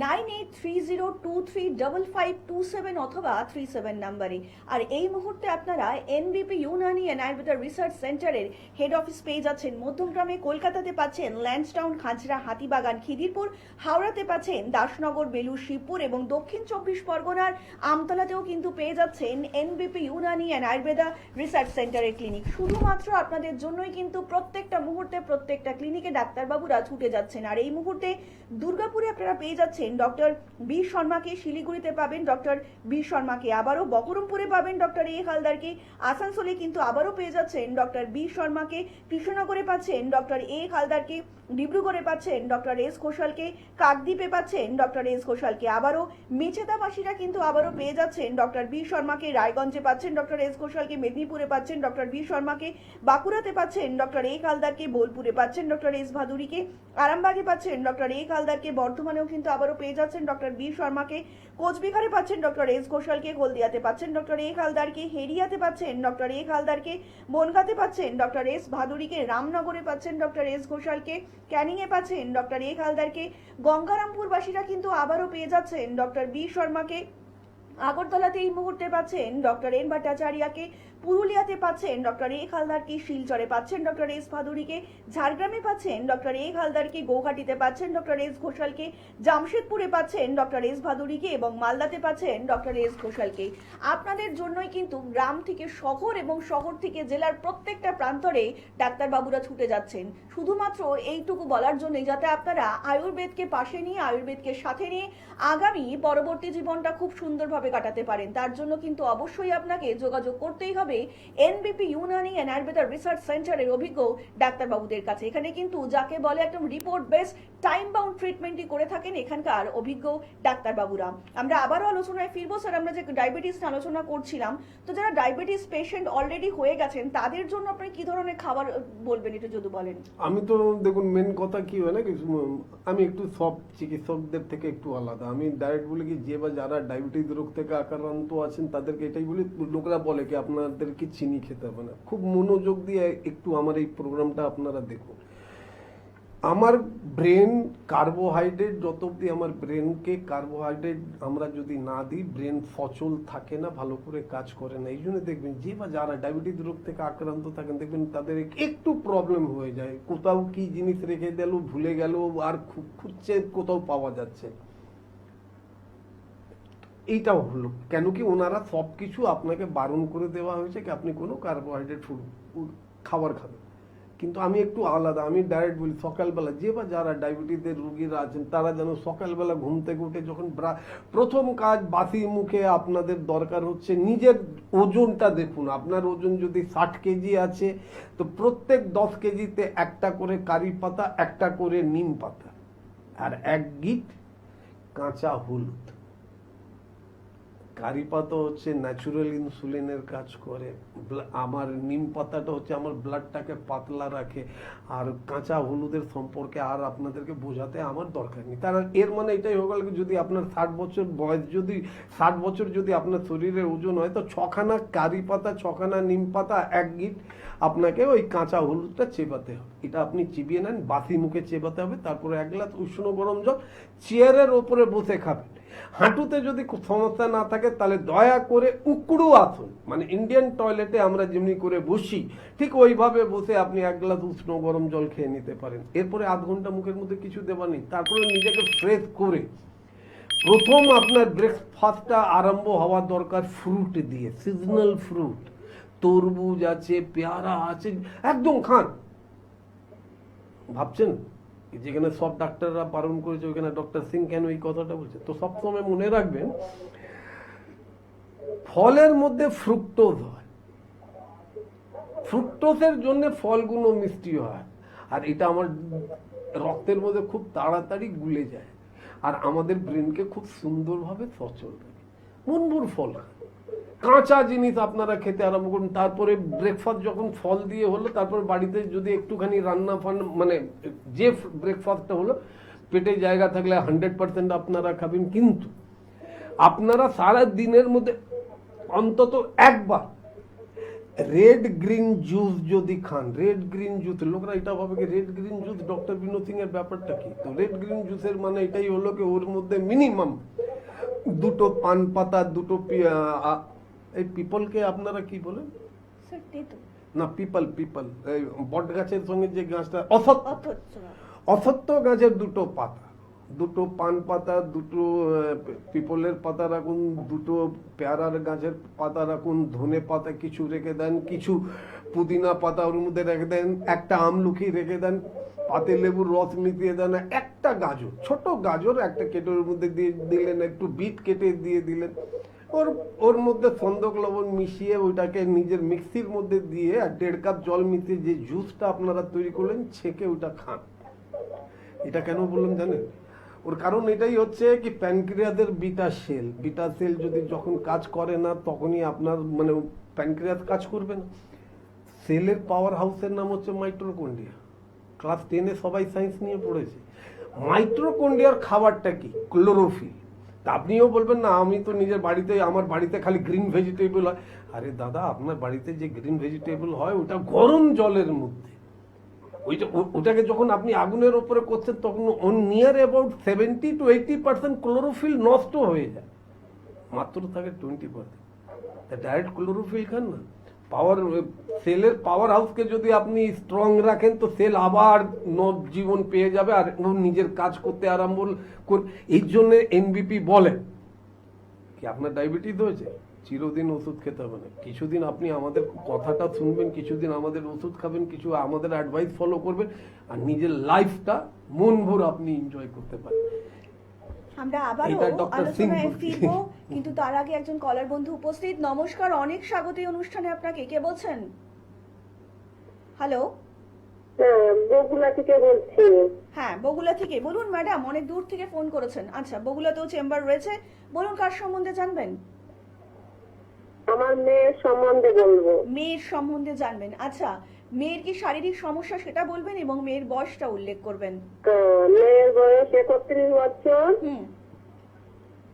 9830235527 অথবা 37 নাম্বারে। আর এই মুহূর্তে আপনারা এনবিপি ইউনানি অ্যান্ড আয়ুর্বেদা রিসার্চ সেন্টারের হেড অফিস পেয়ে যাচ্ছেন মধ্যমগ্রামে, কলকাতাতে পাচ্ছেন ল্যান্সটাউন, খাজরা, হাতিবাগান, খিদিরপুর, হাওড়াতে পাচ্ছেন দাসনগর, বেলুর, শিবপুর এবং দক্ষিণ 24 পরগনার আমতলাতেও কিন্তু পেয়ে যাচ্ছেন এনবিপি ইউনানি অ্যান্ড আয়ুর্বেদা রিসার্চ সেন্টারের ক্লিনিক। শুধুমাত্র আপনাদের জন্যই কিন্তু প্রত্যেকটা মুহূর্তে প্রত্যেকটা ক্লিনিকে ডাক্তারবাবুরা ছুটে যাচ্ছেন। আর এই মুহূর্তে দুর্গাপুরে আপনারা পেয়ে যাচ্ছেন ডক্টর বি শর্মাকে, শিলিগুড়িতে পাবেন ডক্টর বি শর্মাকে, আবারও বহরমপুরে পাবেন ডক্টর এ হালদারকে, আসানসোলে কিন্তু আবারও পেয়ে যাচ্ছেন ডক্টর বি শর্মাকে, কৃষ্ণনগরে পাচ্ছেন ডক্টর এ হালদারকে, ডিব্রুগড়ে পাচ্ছেন ডক্টর এস ঘোষালকে, কাকদ্বীপে পাচ্ছেন ডক্টর এস ঘোষালকে, আবারও মেচেদাবাসীরা কিন্তু আবারও পেয়ে যাচ্ছেন ডক্টর বি শর্মাকে, রায়গঞ্জে পাচ্ছেন ডক্টর এস ঘোষালকে, মেদিনীপুরে পাচ্ছেন ডক্টর বি শর্মাকে, বাঁকুড়াতে পাচ্ছেন ডক্টর এ হালদারকে, বোলপুরে পাচ্ছেন ডক্টর এস ভাদুরীকে, আরামবাগে পাচ্ছেন ডক্টর এ হালদারকে, বর্ধমানেও কিন্তু আবারও পেয়ে যাচ্ছেন ডক্টর বি শর্মাকে, কোচবিহারে পাচ্ছেন ডক্টর এস ঘোষালকে, হলদিয়াতে পাচ্ছেন ডক্টর এ হালদারকে, হেরিয়াতে পাচ্ছেন ডক্টর এ হালদারকে, বনগাঁতে পাচ্ছেন ডক্টর এস ভাদুরীকে, রামনগরে পাচ্ছেন ডক্টর এস ঘোষালকে, ক্যানিংয়ে পাচ্ছেন ডক্টর এ হালদারকে, গঙ্গারামপুরবাসীরা কিন্তু আবারও পেয়ে যাচ্ছেন ডক্টর বি শর্মাকে, আগরতলাতে এই মুহূর্তে পাচ্ছেন ডক্টর এন ভট্টাচার্যকে, পুরুলিয়াতে পাচ্ছেন ডক্টর এ হালদারকে, শিলচরে পাচ্ছেন ডক্টর এস ভাদুরীকে, ঝাড়গ্রামে পাচ্ছেন ডক্টর এ হালদারকে, গৌহাটিতে পাচ্ছেন ডক্টর এস ঘোষালকে, জামশেদপুরে পাচ্ছেন ডক্টর এস ভাদুরীকে এবং মালদাতে পাচ্ছেন ডক্টর এস ঘোষালকে। আপনাদের জন্যই কিন্তু গ্রাম থেকে শহর এবং শহর থেকে জেলার প্রত্যেকটা প্রান্তরে ডাক্তারবাবুরা ছুটে যাচ্ছেন, শুধুমাত্র এইটুকু বলার জন্যই যাতে আপনারা আয়ুর্বেদকে পাশে নিয়ে, আয়ুর্বেদকে সাথে নিয়ে আগামী পরবর্তী জীবনটা খুব সুন্দরভাবে কাটাতে পারেন। তার জন্য কিন্তু অবশ্যই আপনাকে যোগাযোগ করতেই হবে এনবিপি ইউনানি অ্যান্ড আয়ুর্বেদা রিসার্চ সেন্টারের অভিজ্ঞ ডাক্তারবাবুদের কাছে। এখানে কিন্তু যাকে বলে একদম রিপোর্ট বেস টাইম বাউন্ড ট্রিটমেন্টই করে থাকেন এখানকার অভিজ্ঞ ডাক্তারবাবুরা। আমরা আবারও আলোচনায় ফিরবো স্যার, আমরা যে ডায়াবেটিস আলোচনা করছিলাম, তো যারা ডায়াবেটিস পেশেন্ট অলরেডি হয়ে গেছেন তাদের জন্য আপনি কি ধরনের খাবার বলবেন একটু যদি বলেন। আমি তো দেখুন মেন কথা কি হয় না, কিছু আমি একটু সব চিকিৎসকদের থেকে একটু আলাদা। আমি ডাইরেক্ট বলি কি, যে বা যারা ডায়াবেটিস রোগ থেকে আক্রান্ত আছেন তাদেরকে এটাই বলি, লোকরা বলে কি আপনাদেরকে চিনি খেতে হবে না। খুব মনোযোগ দিয়ে একটু আমার এই প্রোগ্রামটা আপনারা দেখুন। আমার ব্রেন কার্বোহাইড্রেট, যত অব্দি আমার ব্রেনকে কার্বোহাইড্রেট আমরা যদি না দিই, ব্রেন সচল থাকে না, ভালো করে কাজ করে না। এই জন্য দেখবেন যে বা যারা ডায়াবেটিস রোগ থেকে আক্রান্ত থাকেন, দেখবেন তাদের একটু প্রবলেম হয়ে যায়, কোথাও কি জিনিস রেখে দিল, ভুলে গেল, আর খুঁজছে কোথাও পাওয়া যাচ্ছে। এইটাও হলো কেন কি, ওনারা সবকিছু আপনাকে বারণ করে দেওয়া হয়েছে কি আপনি কোনো কার্বোহাইড্রেট খাবার খাবেন। কিন্তু আমি একটু আলাদা, আমি ডাইরেক্ট বলি সকালবেলা যে বা যারা ডায়াবেটিসের রোগীরা আছেন তারা যেন সকালবেলা ঘুম থেকে উঠে যখন প্রথম কাজ বাসি মুখে আপনাদের দরকার হচ্ছে নিজের ওজনটা দেখুন। আপনার ওজন যদি 60 কেজি আছে তো প্রত্যেক 10 কেজিতে একটা করে কারি পাতা, একটা করে নিম পাতা আর 1 গিট কাঁচা হলুদ। কারি পাতা হচ্ছে ন্যাচুরাল ইনসুলিনের কাজ করে, আমার নিম পাতাটা হচ্ছে আমার ব্লাডটাকে পাতলা রাখে, আর কাঁচা হলুদের সম্পর্কে আর আপনাদেরকে বোঝাতে আমার দরকার নেই। তার এর মানে এটাই হয়ে গেল যদি আপনার 60 বছর বয়স, যদি 60 বছর যদি আপনার শরীরের ওজন হয় তো 6খানা কারি পাতা, 6খানা নিম পাতা, 1 গিট আপনাকে ওই কাঁচা হলুদটা চেবাতে হবে। এটা আপনি চিবিয়ে নেন, বাসি মুখে চেবাতে হবে। তারপরে 1 গ্লাস উষ্ণ গরম জল চেয়ারের ওপরে বসে খাবেন। হাঁটুতে যদি সমস্যা না থাকে তাহলে দয়া করে উকড়ু আসুন, মানে ইন্ডিয়ান টয়লেটে আমরা যেমনি করে বসি ঠিক ওইভাবে বসে আপনি 1 গ্লাস উষ্ণ গরম জল খেয়ে নিতে পারেন। এরপরে আধ ঘন্টা মুখের মধ্যে কিছু দেওয়া নেই। তারপরে নিজেকে ফ্রেশ করে প্রথম আপনার ব্রেকফাস্টটা আরম্ভ হওয়া দরকার ফ্রুট দিয়ে, সিজনাল ফ্রুট, তরমুজ আছে, পেয়ারা আছে, একদম খান। ভাবছেন যেখানে সব ডাক্তাররা বারণ করেছে ওইখানে ডক্টর সিং কেন এই কথাটা বলছে? তো সবসময় মনে রাখবেন ফলের মধ্যে ফ্রুক্টোজ হয়, ফ্রুক্টোজের জন্য ফলগুলো মিষ্টি হয়, আর এটা আমার রক্তের মধ্যে খুব তাড়াতাড়ি গুলে যায় আর আমাদের ব্রেনকে খুব সুন্দরভাবে সচল রাখে। মনভর ফল, কাঁচা জিনিস আপনারা খেতে আরম্ভ করুন। তারপরে ব্রেকফাস্ট যখন ফল দিয়ে হলো, তারপরে বাড়িতে যদি একটুখানি রান্না মানে যে ব্রেকফাস্টটা হলো পেটে জায়গা থাকলে 100% আপনারা খাবেন। কিন্তু আপনারা সারা দিনের মধ্যে অন্তত একবার রেড গ্রিন জুস যদি খান, রেড গ্রিন জুস, লোকরা এটা ভাবে কি red green juice doctor Binod Singh এর ব্যাপারটা কি? তো রেড গ্রিন জুসের মানে এটাই হলো কি ওর মধ্যে মিনিমাম 2টো পান পাতা, 2টো এই পিপলকে আপনারা কি বলেন না, পিপল এই বট গাছের সঙ্গে যে গাছটা অসত্য গাছের 2টো পাতা, 2টো পান পাতা, 2টো পিপলের পাতা রাখুন, 2টো পেয়ারার গাছের পাতা রাখুন, ধনে পাতা কিছু রেখে দেন, কিছু পুদিনা পাতা ওর মধ্যে রেখে দেন, একটা আমলকি রেখে দেন, পাতে লেবুর রস মিশিয়ে দেন, একটা গাজর, ছোট গাজর একটা কেটে ওর মধ্যে দিয়ে দিলেন, একটু বিট কেটে দিয়ে দিলেন, ওর মধ্যে সন্দক লবণ মিশিয়ে ওইটাকে নিজের মিক্সির মধ্যে দিয়ে আর 1.5 কাপ জল মিশিয়ে যে জুসটা আপনারা তৈরি করলেন ছেঁকে ওইটা খান। এটা কেন বললাম জানেন? ওর কারণ এটাই হচ্ছে কি প্যানক্রিয়াসের বিটা সেল যদি যখন কাজ করে না তখনই আপনার মানে প্যানক্রিয়াস কাজ করবে না। সেলের পাওয়ার হাউসের নাম হচ্ছে মাইটোকন্ড্রিয়া। ক্লাস 10-এ সবাই সায়েন্স নিয়ে পড়েছে। মাইটোকন্ড্রিয়ার খাবারটা কি? ক্লোরোফিল। তা আপনিও বলবেন না আমি তো নিজের বাড়িতে, আমার বাড়িতে খালি গ্রিন ভেজিটেবল হয়। আরে দাদা, আপনার বাড়িতে যে গ্রিন ভেজিটেবল হয় ওটা গরম জলের মধ্যে, ওটাকে যখন আপনি আগুনের ওপরে করছেন তখন নিয়ার অ্যাবাউট 70-80% ক্লোরোফিল নষ্ট হয়ে যায়, মাত্র থাকে 20%। ডাইরেক্ট ক্লোরোফিল খান না। সেলের পাওয়ার হাউসকে যদি আপনি স্ট্রং রাখেন তো সেল আবার জীবন পেয়ে যাবে আর ও নিজের কাজ করতে আরম্ভ করবে। এই জন্য এনবিপি বলে কি আপনার ডায়াবেটিস হয়েছে, চিরদিন ওষুধ খেতে হবে না। কিছুদিন আপনি আমাদের কথাটা শুনবেন, কিছুদিন আমাদের ওষুধ খাবেন, কিছু আমাদের অ্যাডভাইস ফলো করবেন, আর নিজের লাইফটা মন ভরে আপনি এনজয় করতে পারেন। আমরা আবারও এটা ডক্টর সিং আলোচনায় বলছে। ফিরবো, কিন্তু তার আগে একজন কলার বন্ধু উপস্থিত। নমস্কার, অনেক স্বাগত এই অনুষ্ঠানে আপনাকে। কে বলছেন? হ্যালো। বগুলা থেকে বলছি। হ্যাঁ, বগুলা থেকে বলুন ম্যাডাম, অনেক দূর থেকে ফোন করেছেন। আচ্ছা, বগুলাতেও চেম্বার রয়েছে, বলুন কার সম্বন্ধে জানবেন? আমার মেয়ের সম্বন্ধে বলবো। মেয়ের সম্বন্ধে জানবেন। আচ্ছা, মেয়ের কি শারীরিক সমস্যা সেটা বলবেন এবং মেয়ের বয়সটা উল্লেখ করবেন। মেয়ের বয়স 31 বছর। হুম।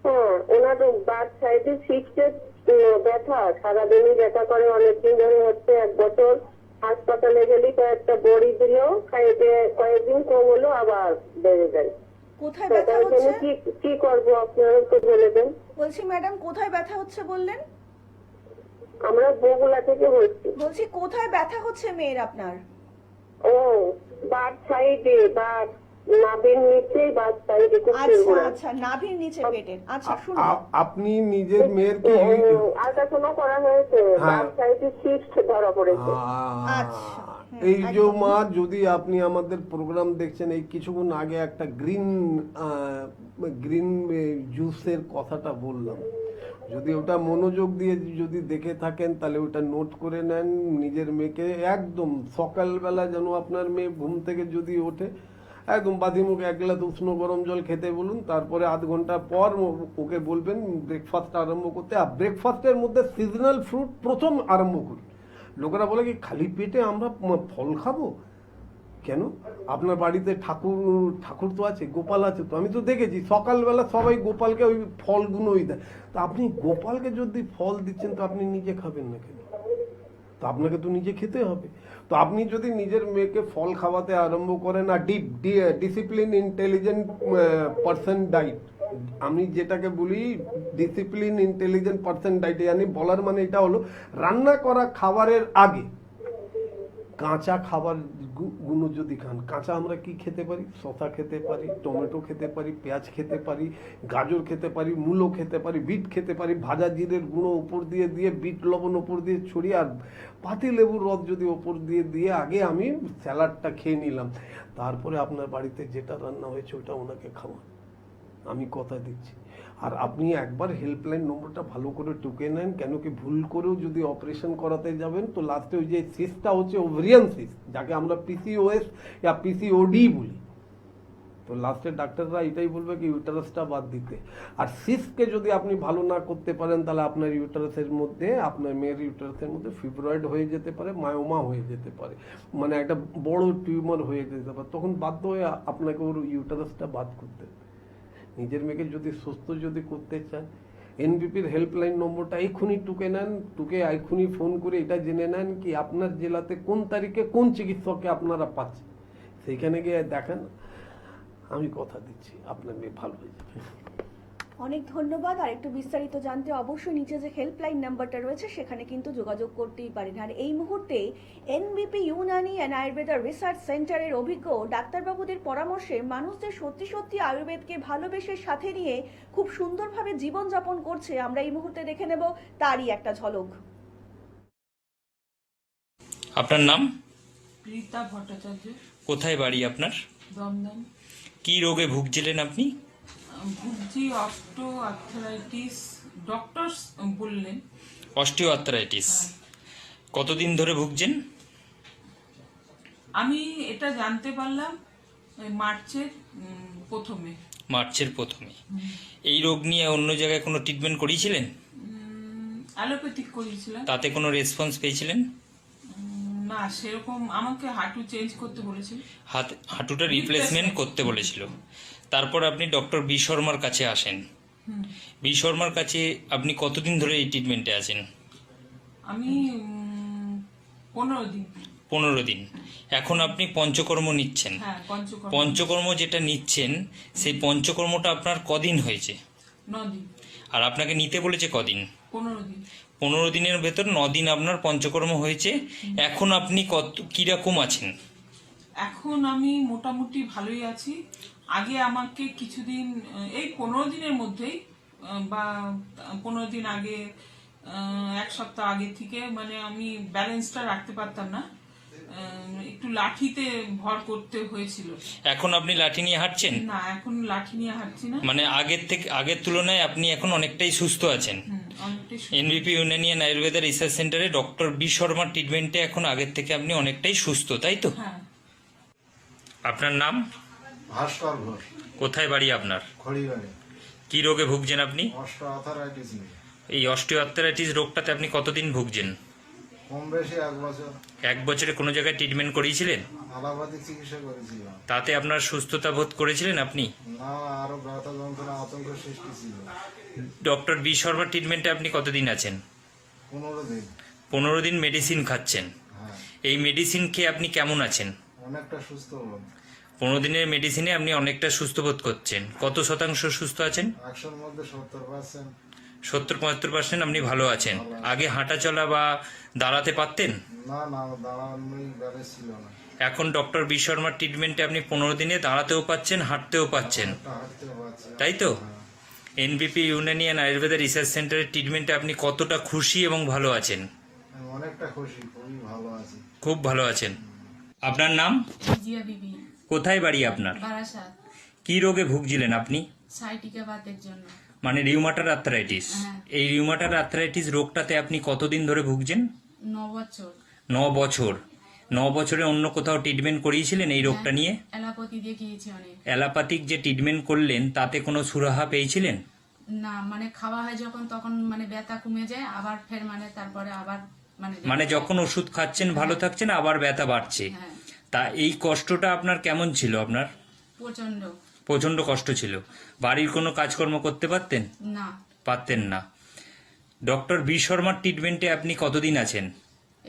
হ্যাঁ, ওনার বার্থ সাইডে 6 ব্যথা, সারাদিনই ব্যথা করে, অনেকদিন ধরে হচ্ছে, 1 বছর। হাসপাতালে গেলি কয়েকটা বড়ি দিল, খাইতে কয়েকদিন কম হলো, আবার বেড়ে যায়। কোথায় ব্যথা তার জন্য হচ্ছে? কি করবো আপনারা একটু বলে দেন। বলছি ম্যাডাম, কোথায় ব্যথা হচ্ছে বললেন? আমরা বগুলা থেকে বলছি। বলছি কোথায় ব্যথা হচ্ছে মেয়ের আপনার? ও, বার্থ সাইডে, বার্থ নাভির নিচে, বার্থ সাইডে আচ্ছা আচ্ছা, নাভির নিচে পেটের। আচ্ছা শুনুন, আপনি নিজের মেয়ের কি আল্ট্রাসাউন্ড করা হয়েছে, হ্যাঁ। বার্থ সাইডে সিস্ট ধরা পড়েছে। আচ্ছা, এই যে মা, যদি আপনি আমাদের প্রোগ্রাম দেখছেন, এই কিছুক্ষণ আগে একটা গ্রিন জুসের কথাটা বললাম, যদি ওটা মনোযোগ দিয়ে যদি দেখে থাকেন তাহলে ওটা নোট করে নেন। নিজের মেয়েকে একদম সকালবেলা যেন আপনার মেয়ে ঘুম থেকে যদি ওঠে একদম বাঁধি মুখে 1 গ্লাস উষ্ণ গরম জল খেতে বলুন, তারপরে আধ ঘন্টা পর ওকে বলবেন ব্রেকফাস্ট আরম্ভ করতে। আর ব্রেকফাস্টের মধ্যে সিজনাল ফ্রুট প্রথম আরম্ভ করুন। লোকেরা বলে কি খালি পেটে আমরা ফল খাবো? কেন? আপনার বাড়িতে ঠাকুর তো আছে, গোপাল আছে, তো আমি তো দেখেছি সকালবেলা সবাই গোপালকে ওই ফলগুলোই দেয়। তো আপনি গোপালকে যদি ফল দিচ্ছেন তো আপনি নিজে খাবেন না কেন? তো আপনাকে তো নিজে খেতে হবে। তো আপনি যদি নিজের মেয়েকে ফল খাওয়াতে আরম্ভ করেন, আর ডিসিপ্লিন ইন্টেলিজেন্ট পারসন ডাইট, আমি যেটাকে বলি ডিসিপ্লিন ইন্টেলিজেন্ট পারসন ডাইট, মানে বলার মানে এটা হলো রান্না করা খাবারের আগে কাঁচা খাবার গুলো যদি খান। কাঁচা আমরা কি খেতে পারি? শসা খেতে পারি, টমেটো খেতে পারি, পেঁয়াজ খেতে পারি, গাজর খেতে পারি, মূলো খেতে পারি, বিট খেতে পারি। ভাজা জিরের গুঁড়ো উপর দিয়ে বিট লবণ উপর দিয়ে ছড়িয়ে আর পাতি লেবুর রস যদি ওপর দিয়ে আগে আমি স্যালাডটা খেয়ে নিলাম, তারপরে আপনার বাড়িতে যেটা রান্না হয়েছে ওটা ওনাকে খাওয়ান। আমি কথা দিচ্ছি। আর আপনি একবার হেল্পলাইন নম্বরটা ভালো করে টুকে নেন, কেন কি ভুল করেও যদি অপারেশন করাতে যাবেন তো লাস্টে ওই যে সিস্টটা হচ্ছে ওভারিয়ান সিস্ট, যাকে আমরা পিসিওএস বা পিসিওডি বলি, তো লাস্টে ডাক্তাররা এটাই বলবে কি ইউটারাসটা বাদ দিতে। আর সিস্টকে যদি আপনি ভালো না করতে পারেন তাহলে আপনার ইউটারাসের মধ্যে, আপনার মেয়ের ইউটারাসের মধ্যে ফিব্রয়েড হয়ে যেতে পারে, মায়োমা হয়ে যেতে পারে, মানে একটা বড় টিউমার হয়ে যেতে পারে। তখন বাধ্য হয়ে আপনাকে ওর ইউটারাসটা বাদ করতে হবে। নিজের মেয়েকে যদি সুস্থ যদি করতে চান, এনবিপির হেল্পলাইন নম্বরটা এক্ষুনি টুকে নেন, টুকে এক্ষুনি ফোন করে এটা জেনে নেন কি আপনার জেলাতে কোন তারিখে কোন চিকিৎসককে আপনারা পাচ্ছেন, সেইখানে গিয়ে দেখান। আমি কথা দিচ্ছি আপনার মেয়ে ভালো হয়ে যাবে। অনেক ধন্যবাদ। আর একটু বিস্তারিত জানতে অবশ্যই নিচে যে হেল্পলাইন নাম্বারটা রয়েছে সেখানে কিন্তু যোগাযোগ করতেই পারেন। আর এই মুহূর্তে এনবিপি ইউনানি অ্যান্ড আয়ুর্বেদা রিসার্চ সেন্টারের অভিজ্ঞ ডাক্তারবাবুদের পরামর্শে মানুষদের সত্যি সত্যি আয়ুর্বেদকে ভালোবেসে সাথে নিয়ে খুব সুন্দরভাবে জীবনযাপন করছে। আমরা এই মুহূর্তে দেখে নেব তারই একটা ঝলক। আপনার নাম? রীতা ভট্টাচার্য, কোথায় বাড়ি আপনার? দমদম। কি রোগে ভুগছিলেন আপনি? ভুগছি অস্টো আর্থারাইটিস, ডক্টর বললেন। Osteo arthritis. কতদিন ধরে ভুগছেন? আমি এটা জানতে পারলাম ওই মার্চের প্রথমে। মার্চের প্রথমে। এই রোগ নিয়ে অন্য জায়গায় কোনো ট্রিটমেন্ট করিয়েছিলেন? অ্যালোপ্যাথিক করিয়েছিলাম। তাতে কোনো রেসপন্স পেয়েছিলেন? না, সেরকম আমাকে হাঁটু চেঞ্জ করতে বলেছিল। হাঁটুটা রিপ্লেসমেন্ট করতে বলেছিল। তারপর আপনি ডক্টর বি শর্মার কাছে আসেন। বি শর্মার কাছে আপনি কতদিন ধরে এই ট্রিটমেন্টে আছেন? আমি 15 দিন। 15 দিন। এখন আপনি পঞ্চকর্ম নিচ্ছেন। হ্যাঁ, পঞ্চকর্ম। পঞ্চকর্ম যেটা নিচ্ছেন সেই পঞ্চকর্মটা আপনার কদিন হয়েছে? 9 দিন। আর আপনাকে নিতে বলেছে কদিন? 15 দিন। 15 দিনের ভেতর 9 দিন আপনার পঞ্চকর্ম হয়েছে। এখন আপনি কিরকম আছেন? এখন আমি মোটামুটি ভালোই আছি। আগে আমাকে কিছুদিন, এই 15 দিনের মধ্যেই বা 15 দিন আগে, 1 সপ্তাহ আগে থেকে মানে আমি ব্যালেন্সটা রাখতে পারতাম না, একটু লাঠিতে ভর করতে হয়েছিল। এখন আপনি লাঠি নিয়ে হাঁটছেন? না, এখন লাঠি নিয়ে হাঁটছি না। মানে আগের তুলনায় আপনি এখন অনেকটাই সুস্থ আছেন। অনেকটাই এনবিপি ইউনানিয়ান আয়ুর্বেদা রিসার্চ সেন্টারে ডক্টর বি শর্মার ট্রিটমেন্টে এখন আগের থেকে আপনি অনেকটাই সুস্থ, তাই তো? হ্যাঁ। আপনার নাম? ভাস্কর ঘোষ, কোথায় বাড়ি আপনার? খড়িবাড়ি। কি রোগে ভুগছেন আপনি? অস্টিওআর্থ্রাইটিস নিয়ে এই অস্টিওআর্থ্রাইটিস রোগটাতে আপনি কতদিন ভুগছেন? কম বেশি 1 বছর। 1 বছরে কোনো জায়গায় ট্রিটমেন্ট করিয়েছিলেন? অ্যালোপ্যাথিক চিকিৎসা করেছিলাম। তাতে আপনার সুস্থতা বোধ করেছিলেন আপনি? না, আরো ব্যথা যন্ত্রণা আতঙ্ক সৃষ্টি ছিল। ডক্টর বি শর্মার ট্রিটমেন্টে আপনি কতদিন আছেন? 15 দিন। 15 দিন মেডিসিন খাচ্ছেন। হ্যাঁ, এই মেডিসিন খেয়ে আপনি কেমন আছেন? অনেকটা সুস্থ হলাম। 15 দিনের মেডিসিনে আপনি অনেকটা সুস্থ বোধ করছেন। কত শতাংশ সুস্থ আছেন? 100-র মধ্যে 70%। 70-75% আপনি ভালো আছেন। আগে হাঁটা চলা বা দাঁড়াতে পারতেন? না, দাঁড়ানোই ব্যালেন্স ছিল না। এখন ডক্টর বি শর্মার ট্রিটমেন্টে আপনি 15 দিনে দাঁড়াতেও পাচ্ছেন, হাঁটতেও পাচ্ছেন, একটা হাঁটতেও পারছি। তাই তো? এনবিপি ইউনানিয়ান আয়ুর্বেদা রিসার্চ সেন্টারের ট্রিটমেন্টে আপনি কতটা খুশি এবং ভালো আছেন? আমি অনেকটা খুশি, খুবই ভালো আছি। খুব ভালো আছেন। আপনার নাম? জিয়া বিবি, কোথায় বাড়ি আপনার? বারাসাত। কি রোগে ভুগছিলেন আপনি? সাইটিকা বাতের জন্য। মানে রিউমাটার আর্থ্রাইটিস। হ্যাঁ। এই রিউমাটার আর্থ্রাইটিস রোগটাতে আপনি কতদিন ধরে ভুগছেন? 9 বছর। 9 বছর। 9 বছরে অন্য কোথাও ট্রিটমেন্ট করিয়েছিলেন এই রোগটা নিয়ে? অ্যালোপ্যাথি দিয়ে গিয়েছি অনেক। অ্যালোপ্যাথিক যে ট্রিটমেন্ট করলেন তাতে কোনো সুরাহা পেয়েছিলেন? না, মানে খাওয়া হয় যখন তখন মানে ব্যথা কমে যায়, আবার ফের মানে তারপরে আবার মানে যখন ওষুধ খাচ্ছেন ভালো থাকছেন, আবার ব্যথা বাড়ছে। হ্যাঁ, তা এই কষ্টটা আপনার কেমন ছিল? আপনার প্রচন্ড। প্রচন্ড কষ্ট ছিল। বাড়ির কোনো কাজকর্ম করতে পারতেন? না, পারতেন না। ডক্টর বি শর্মার ট্রিটমেন্টে আপনি কতদিন আছেন?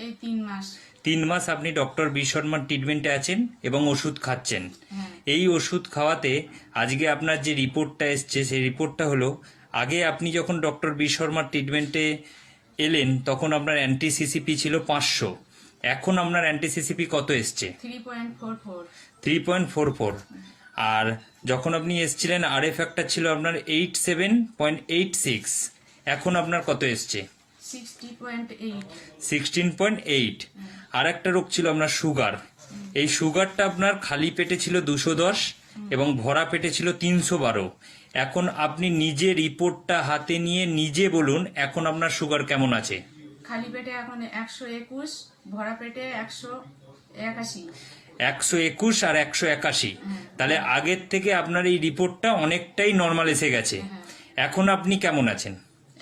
এই 3 মাস। 3 মাস আপনি ডক্টর বি শর্মার ট্রিটমেন্টে আছেন এবং ওষুধ খাচ্ছেন। হ্যাঁ, এই ওষুধ খাওয়াতে আজকে আপনার যে রিপোর্টটা এসছে সেই রিপোর্টটা হলো, আগে আপনি যখন ডক্টর বি শর্মার ট্রিটমেন্টে এলেন তখন আপনার অ্যান্টিসিসিপি ছিল 500, এখন আপনার অ্যান্টিসিসিপি কত এসছে? 3.44। 3.44। আর যখন আপনি এসছিলেন আরএ ফ্যাক্টর ছিল আপনার 87.86, এখন আপনার কত এসছে? 60.8। 16.8। আর একটা রোগ ছিল আপনার সুগার। এই সুগারটা আপনার খালি পেটে ছিল 210 এবং ভরা পেটে ছিল 312। এখন আপনি নিজে রিপোর্টটা হাতে নিয়ে নিজে বলুন এখন আপনার সুগার কেমন আছে? খালি পেটে এখন 121, ভরা পেটে 181। 121 আর 181। তাহলে আগের থেকে আপনার এই রিপোর্টটা অনেকটাই নর্মাল এসে গেছে। এখন আপনি কেমন আছেন?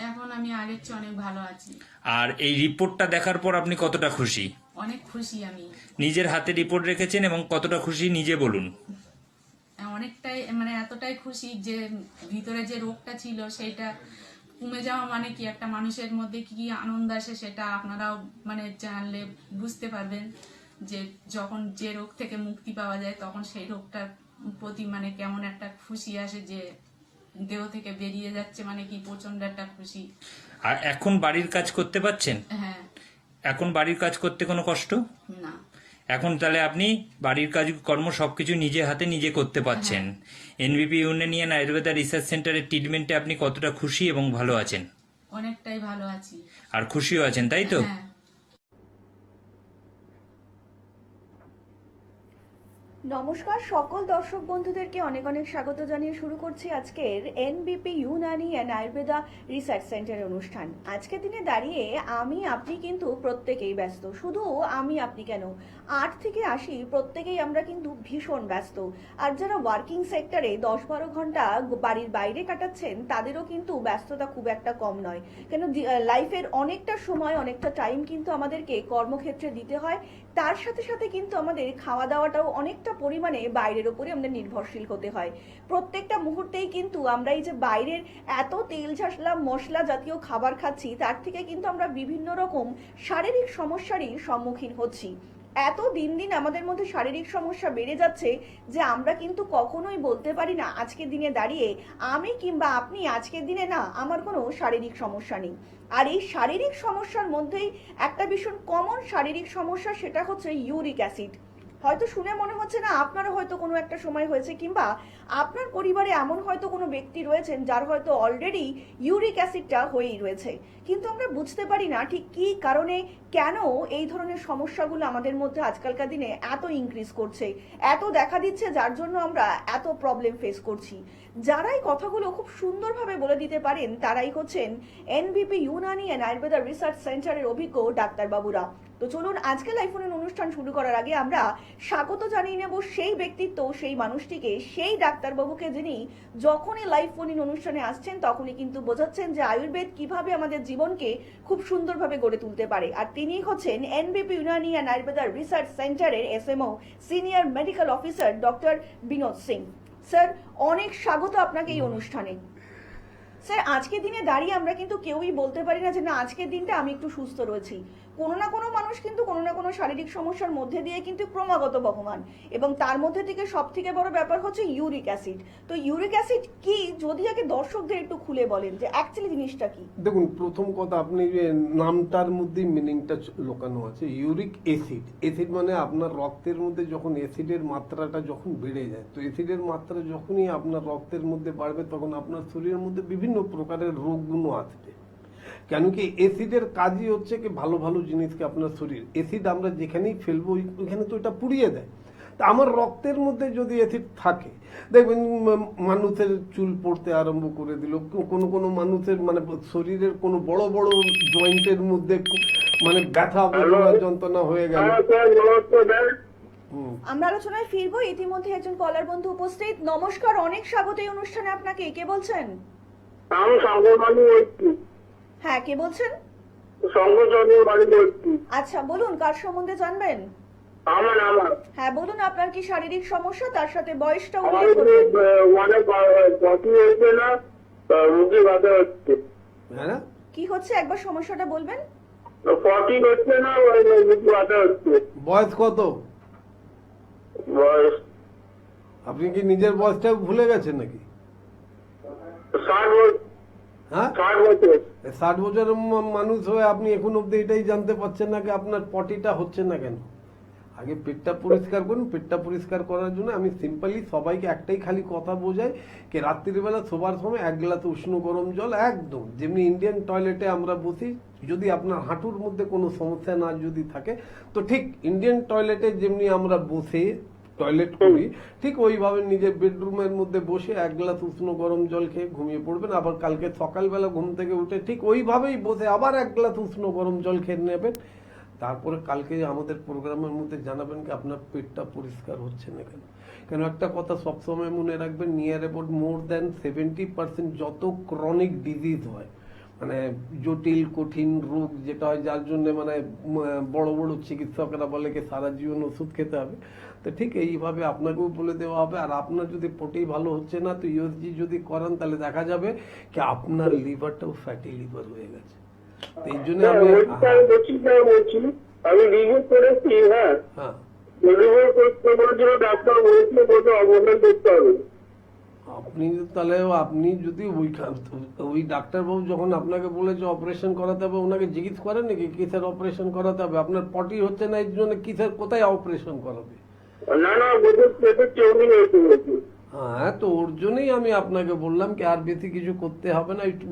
এখন আমি আগের চেয়ে অনেক ভালো আছি। আর এই রিপোর্টটা দেখার পর আপনি কতটা খুশি? অনেক খুশি আমি। নিজের হাতে রিপোর্ট রেখেছেন এবং কতটা খুশি নিজে বলুন। অনেকটাই, মানে এতটাই খুশি যে ভিতরে যে রোগটা ছিল সেটা কমে যাওয়া মানে কি একটা মানুষের মধ্যে কি কি আনন্দ আসে সেটা আপনারাও মানে জানলে বুঝতে পারবেন, যে যখন যে রোগ থেকে মুক্তি পাওয়া যায় তখন সেই রোগটার প্রতি মানে কেমন একটা খুশি আসে, যে দেহ থেকে বেরিয়ে যাচ্ছে মানে কি প্রচন্ড একটা খুশি। আর এখন বাড়ির কাজ করতে পারছেন? হ্যাঁ। এখন বাড়ির কাজ করতে কোনো কষ্ট? না। এখন তাহলে আপনি বাড়ির কাজ কর্ম সবকিছু নিজে হাতে নিজে করতে পারছেন। এনবিপি ইউনানিয়ান আয়ুর্বেদা রিসার্চ সেন্টারের ট্রিটমেন্টে আপনি কতটা খুশি এবং ভালো আছেন? অনেকটাই ভালো আছি। আর খুশিও আছেন, তাই তো? হ্যাঁ। নমস্কার সকল দর্শক বন্ধুদেরকে অনেক অনেক স্বাগত জানিয়ে শুরু করছি আজকের এনবিপি ইউনানি অ্যান্ড আয়ুর্বেদা রিসার্চ সেন্টারের অনুষ্ঠান। আজকের দিনে দাঁড়িয়ে আপনি কিন্তু প্রত্যেকেই ব্যস্ত, শুধু আপনি কেন 8 থেকে 80 প্রত্যেকেই আমরা কিন্তু ভীষণ ব্যস্ত। আর যারা ওয়ার্কিং সেক্টরে 10-12 ঘন্টা বাড়ির বাইরে কাটাচ্ছেন তাদেরও কিন্তু ব্যস্ততা খুব একটা কম নয়, কেন লাইফের অনেকটা সময় অনেকটা টাইম কিন্তু আমাদেরকে কর্মক্ষেত্রে দিতে হয়। তার সাথে সাথে কিন্তু আমাদের খাওয়া দাওয়াটাও অনেকটা পরিমাণে বাইরের উপরে আমাদের নির্ভরশীল হতে হয়। প্রত্যেকটা মুহূর্তেই কিন্তু আমরা এই যে বাইরের এত তেল ঝাঁসলা মশলা জাতীয় খাবার খাচ্ছি, তার থেকে কিন্তু আমরা বিভিন্ন রকম শারীরিক সমস্যারই সম্মুখীন হচ্ছি। এত দিন দিন আমাদের মধ্যে শারীরিক সমস্যা বেড়ে যাচ্ছে যে আমরা কিন্তু কখনোই বলতে পারি না আজকের দিনে দাঁড়িয়ে আমি কিংবা আপনি আজকের দিনে না আমার কোনো শারীরিক সমস্যা নেই। আর এই শারীরিক সমস্যার মধ্যেই একটা ভীষণ কমন শারীরিক সমস্যা, সেটা হচ্ছে ইউরিক অ্যাসিড। হয়তো শুনে মনে হচ্ছে না আপনারও হয়তো কোনো একটা সময় হয়েছে, কিংবা আপনার পরিবারে এমন হয়তো কোনো ব্যক্তি রয়েছেন যার হয়তো অলরেডি ইউরিক অ্যাসিডটা হয়েই রয়েছে, কিন্তু আমরা বুঝতে পারি না ঠিক কী কারণে কেন এই ধরনের সমস্যাগুলো আমাদের মধ্যে আজকালকার দিনে এত ইনক্রিজ করছে, এত দেখা দিচ্ছে, যার জন্য আমরা এত প্রবলেম ফেস করছি। যারাই কথাগুলো খুব সুন্দরভাবে বলে দিতে পারেন তারাই হচ্ছেন NBP Unani and Ayurveda research সেন্টারের অভিজ্ঞ ডাক্তারবাবুরা। তো চলুন আজকে লাইভ ফোন অনুষ্ঠান শুরু করার আগে আমরা স্বাগত জানিয়ে নেব সেই ব্যক্তিত্ব, সেই মানুষটিকে, সেই ডাক্তারবাবুকে যিনি যখনই লাইভ ফোন অনুষ্ঠানে আসছেন তখনই কিন্তু বোঝাচ্ছেন যে আয়ুর্বেদ কিভাবে আমাদের জীবনকে খুব সুন্দরভাবে গড়ে তুলতে পারে। আর তিনি হচ্ছেন NBP Unani and Ayurveda research সেন্টারের SMO senior medical officer doctor Binod Singh. Sir, অনেক স্বাগত আপনাকে এই অনুষ্ঠানে। স্যার, আজকের দিনে দাঁড়িয়ে আমরা কিন্তু কেউই বলতে পারি না যে না আজকের দিনটা আমি একটু সুস্থ রয়েছি। কোনো না কোনো মানুষ কিন্তু কোনো না কোনো শারীরিক সমস্যার মধ্যে দিয়ে কিন্তু ক্রমাগত বহমান, এবং তার মধ্যে থেকে সব থেকে বড় ব্যাপার হচ্ছে ইউরিক অ্যাসিড। তো ইউরিক অ্যাসিড কি, যদি আগে দর্শকদের একটু খুলে বলেন যে অ্যাকচুয়ালি জিনিসটা কি? দেখুন, প্রথম কথা, আপনি যে নামটার মধ্যে মিনিংটা লুকানো আছে। ইউরিক অ্যাসিড, অ্যাসিড মানে আপনার রক্তের মধ্যে যখন অ্যাসিডের মাত্রাটা যখন বেড়ে যায়, তো অ্যাসিডের মাত্রা যখনই আপনার রক্তের মধ্যে বাড়বে তখন আপনার শরীরের মধ্যে বিভিন্ন প্রকারের রোগগুলো আসবে। কেন কি অ্যাসিডের কাজই হচ্ছে কি ভালো ভালো জিনিসকে আপনার শরীর, অ্যাসিড আমরা যেখানেই ফেলবো ওইখানে তো এটা পুড়িয়ে দেয়। তা আমার রক্তের মধ্যে যদি অ্যাসিড থাকে, দেখবেন মানুষের চুল পড়তে আরম্ভ করে দিল, কোনো কোনো মানুষের মানে শরীরের কোনো বড় বড় জয়েন্টের মধ্যে মানে ব্যথা যন্ত্রণা হয়ে গেল। আমরা আলোচনায় ফিরবো, ইতিমধ্যে একজন কলার বন্ধু উপস্থিত। নমস্কার, অনেক স্বাগত এই অনুষ্ঠানে আপনাকে। কে বলছেন? আমি সংগঠন বলছি। হ্যাঁ, কে বলছেন? সংগঠনের বাড়ি বলছি। আচ্ছা, বলুন কার সম্বন্ধে জানবেন? আমার হ্যাঁ বলুন, আপনার কি শারীরিক সমস্যা, তার সাথে বয়সটা আমার উল্লেখ করবেন। অনেক বটি হয়েছে না, মুখে ব্যথা হচ্ছে। হ্যাঁ, কি হচ্ছে একবার সমস্যাটা বলবেন? ফটি হচ্ছে না, মুখে ব্যথা হচ্ছে। বয়স কত? বয়স আপনি কি নিজের বয়সটা ভুলে গেছেন নাকি? 60 বছর। হ্যাঁ, 60 বছর। 60 বছরের মানুষ হয়ে আপনি এখন অব্দি এটাই জানতে পারছেন না কি আপনার পটিটা হচ্ছে না কেন? আগে পেটটা পরিষ্কার করুন। পেটটা পরিষ্কার করার জন্য আমি সিম্পলি সবাইকে একটাই খালি কথা বোঝাই কি রাত্রিবেলা শোবার সময় 1 গ্লাস উষ্ণ গরম জল, একদম যেমনি ইন্ডিয়ান টয়লেটে আমরা বসি, যদি আপনার হাঁটুর মধ্যে কোনো সমস্যা না যদি থাকে, তো ঠিক ইন্ডিয়ান টয়লেটে যেমনি আমরা বসে টয়লেট করি ঠিক ওইভাবে নিজের বেডরুমের মধ্যে বসে 1 গ্লাস উষ্ণ গরম জল খেয়ে ঘুমিয়ে পড়বেন। আবার কালকে সকালবেলা ঘুম থেকে উঠে ঠিক ওইভাবেই বসে আবার 1 গ্লাস উষ্ণ গরম জল খেয়ে নেবেন। তারপরে কালকে আমাদের প্রোগ্রামের মধ্যে জানাবেন কি আপনার পেটটা পরিষ্কার হচ্ছে না কেন। কেন একটা কথা সবসময় মনে রাখবেন, নিয়ার অ্যাবাউট মোর দ্যান 70% যত ক্রনিক ডিজিজ হয়, মানে জটিল কঠিন রোগ যেটা হয়, যার জন্য মানে বড় বড় চিকিৎসকরা বলে কি সারা জীবন ওষুধ খেতে হবে, তো ঠিক এইভাবে আপনাকেও বলে দেওয়া হবে। আর আপনার যদি পটি ভালো হচ্ছে না, তো ইউএসজি যদি করান তাহলে দেখা যাবে কি আপনার লিভারটাও ফ্যাটি লিভার হয়ে গেছে। তো এই জন্য আমি আমি রিভিউ করেছি। হ্যাঁ, হ্যাঁ, রিভিউ করতে বলেছিল ডাক্তার, বলেছিল বলতে অবহেলা করতে হবে। আপনি তাহলে আপনি যদি ওই ডাক্তারবাবু যখন আপনাকে বলেছে অপারেশন করাতে হবে, ওনাকে জিজ্ঞেস করেন নাকি কিসের অপারেশন করাতে হবে? আপনার পটি হচ্ছে না এই জন্য কিসের কোথায় অপারেশন করাবে? না না, বলতে পেটের চর্বি হয়েছে বলছি। হ্যাঁ, তো ওর জন্যই আমি আপনাকে বললাম কি আর বেশি কিছু করতে হবে না, একটু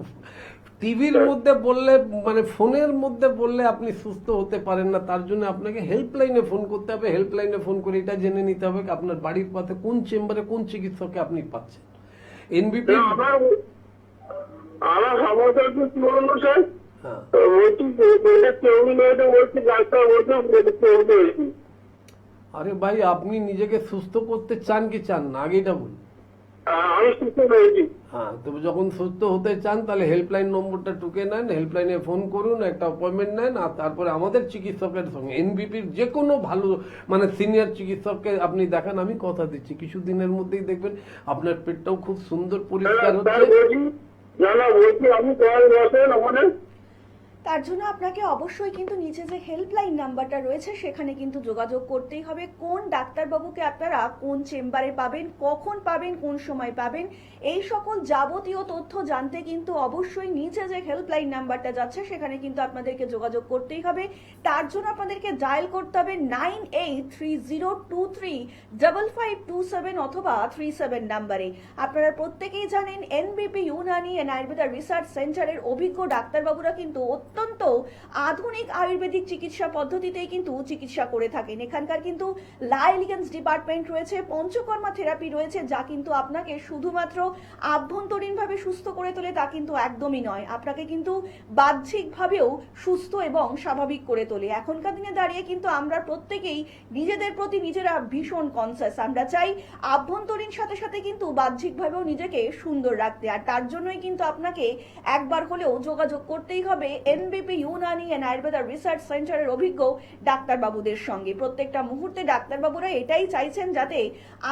টিভির মধ্যে বললে মানে ফোনের মধ্যে বললে আপনি সুস্থ হতে পারেন না, তার জন্য আপনাকে হেল্পলাইনে ফোন করতে হবে। হেল্পলাইনে ফোন করে এটা জেনে নিতে হবে আপনার বাড়ির পাশে কোন চেম্বারে কোন চিকিৎসককে আপনি পাচ্ছেন। এনবিপি আমার সমস্যা হচ্ছে কি বলুন তো স্যার, হ্যাঁ বলছি বলছি ডাক্তার বলছি। আরে ভাই, আপনি নিজেকে সুস্থ করতে চান কি চান না আগে এটা বলুন। আমি সুস্থ হয়েছি। হ্যাঁ, তো যখন সুস্থ হতে চান তাহলে হেল্পলাইন নম্বরটা টুকে নেন, হেল্পলাইনে ফোন করুন, একটা অ্যাপয়েন্টমেন্ট নেন, আর তারপরে আমাদের চিকিৎসকের সঙ্গে এনবিপির যে কোনো ভালো মানে সিনিয়র চিকিৎসককে আপনি দেখান। আমি কথা দিচ্ছি কিছুদিনের মধ্যেই দেখবেন আপনার পেটটাও খুব সুন্দর পরিষ্কার হচ্ছে। বলছি আপনি কয়েক বসেন আমাদের তার জন্য আপনাকে অবশ্যই কিন্তু নিচে যে হেল্পলাইন নাম্বারটা রয়েছে সেখানে কিন্তু যোগাযোগ করতেই হবে। কোন ডাক্তারবাবুকে আপনারা কোন চেম্বারে পাবেন, কখন পাবেন, কোন সময় পাবেন, এই সকল যাবতীয় তথ্য জানতে কিন্তু অবশ্যই নিচে যে হেল্পলাইন নাম্বারটা যাচ্ছে সেখানে কিন্তু আপনাদেরকে যোগাযোগ করতেই হবে। তার জন্য আপনাদেরকে ডায়াল করতে হবে 9830235527 অথবা 37 নাম্বারে। আপনারা প্রত্যেকেই জানেন এনবিপি ইউনানি অ্যান্ড আয়ুর্বেদা রিসার্চ সেন্টারের অভিজ্ঞ ডাক্তারবাবুরা কিন্তু অত্যন্ত আধুনিক আয়ুর্বেদিক চিকিৎসা পদ্ধতিতেই কিন্তু চিকিৎসা করে থাকেন। এখানকার কিন্তু লা এলিগেন্স ডিপার্টমেন্ট রয়েছে, পঞ্চকর্মা থেরাপি রয়েছে, যা কিন্তু আপনাকে শুধুমাত্র আভ্যন্তরীণভাবে সুস্থ করে তোলে তা কিন্তু একদমই নয়, আপনাকে কিন্তু বাহ্যিকভাবেও সুস্থ এবং স্বাভাবিক করে তোলে। এখনকার দিনে দাঁড়িয়ে কিন্তু আমরা প্রত্যেকেই নিজেদের প্রতি নিজেরা ভীষণ কনসাস। আমরা চাই আভ্যন্তরীণ সাথে সাথে কিন্তু বাহ্যিকভাবেও নিজেকে সুন্দর রাখতে, আর তার জন্যই কিন্তু আপনাকে একবার হলেও যোগাযোগ করতেই হবে এনবিপি ইউনানি অ্যান্ড আয়ুর্বেদা রিসার্চ সেন্টারের অভিজ্ঞ ডাক্তারবাবুদের সঙ্গে। প্রত্যেকটা মুহূর্তে ডাক্তারবাবুরা এটাই চাইছেন যাতে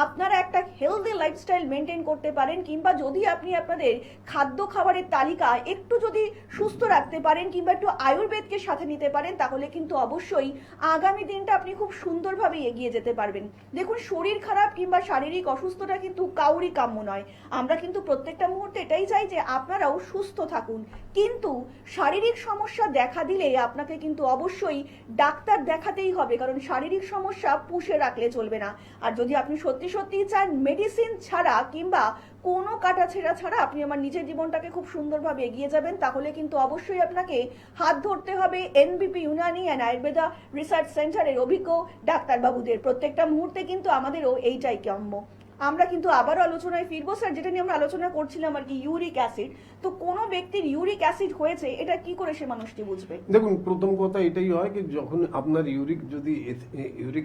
আপনারা একটা হেলদি লাইফস্টাইল মেনটেন করতে পারেন, কিংবা যদি আপনি আপনাদের খাদ্য খাবারের তালিকা একটু যদি সুস্থ রাখতে পারেন কিংবা একটু আয়ুর্বেদকে সাথে নিতে পারেন, তাহলে কিন্তু অবশ্যই আগামী দিনটা আপনি খুব সুন্দরভাবে এগিয়ে যেতে পারবেন। দেখুন, শরীর খারাপ কিংবা শারীরিক অসুস্থতা কিন্তু কাউরই কাম্য নয়। আমরা কিন্তু প্রত্যেকটা মুহূর্তে এটাই চাই যে আপনারাও সুস্থ থাকুন, কিন্তু শারীরিক সমস্যা দেখা দিলে আপনাকে কিন্তু অবশ্যই ডাক্তার দেখাতেই হবে, কারণ শারীরিক সমস্যা পুষে রাখলে চলবে না। আর যদি আপনি সত্যি সত্যি চান মেডিসিন ছাড়া কিংবা কোনো কাটাছেঁড়া ছাড়া আপনি আমার নিজের জীবনটাকে খুব সুন্দরভাবে এগিয়ে যাবেন, তাহলে কিন্তু অবশ্যই আপনাকে হাত ধরতে হবে এনবিপি ইউনানি অ্যান্ড আয়ুর্বেদা রিসার্চ সেন্টারের অভিজ্ঞ ডাক্তারবাবুদের। প্রত্যেকটা মুহূর্তে কিন্তু আমাদেরও এইটাই কাম্য। আমরা কিন্তু আবারও আলোচনায় ফিরবো স্যার, যেটা নিয়ে আমরা আলোচনা করছিলাম আর কি, ইউরিক অ্যাসিড। তো কোনো ব্যক্তির ইউরিক অ্যাসিড হয়েছে এটা কি করে সে মানুষটি বুঝবে? দেখুন, প্রথম কথা এটাই হয় কি যখন আপনার ইউরিক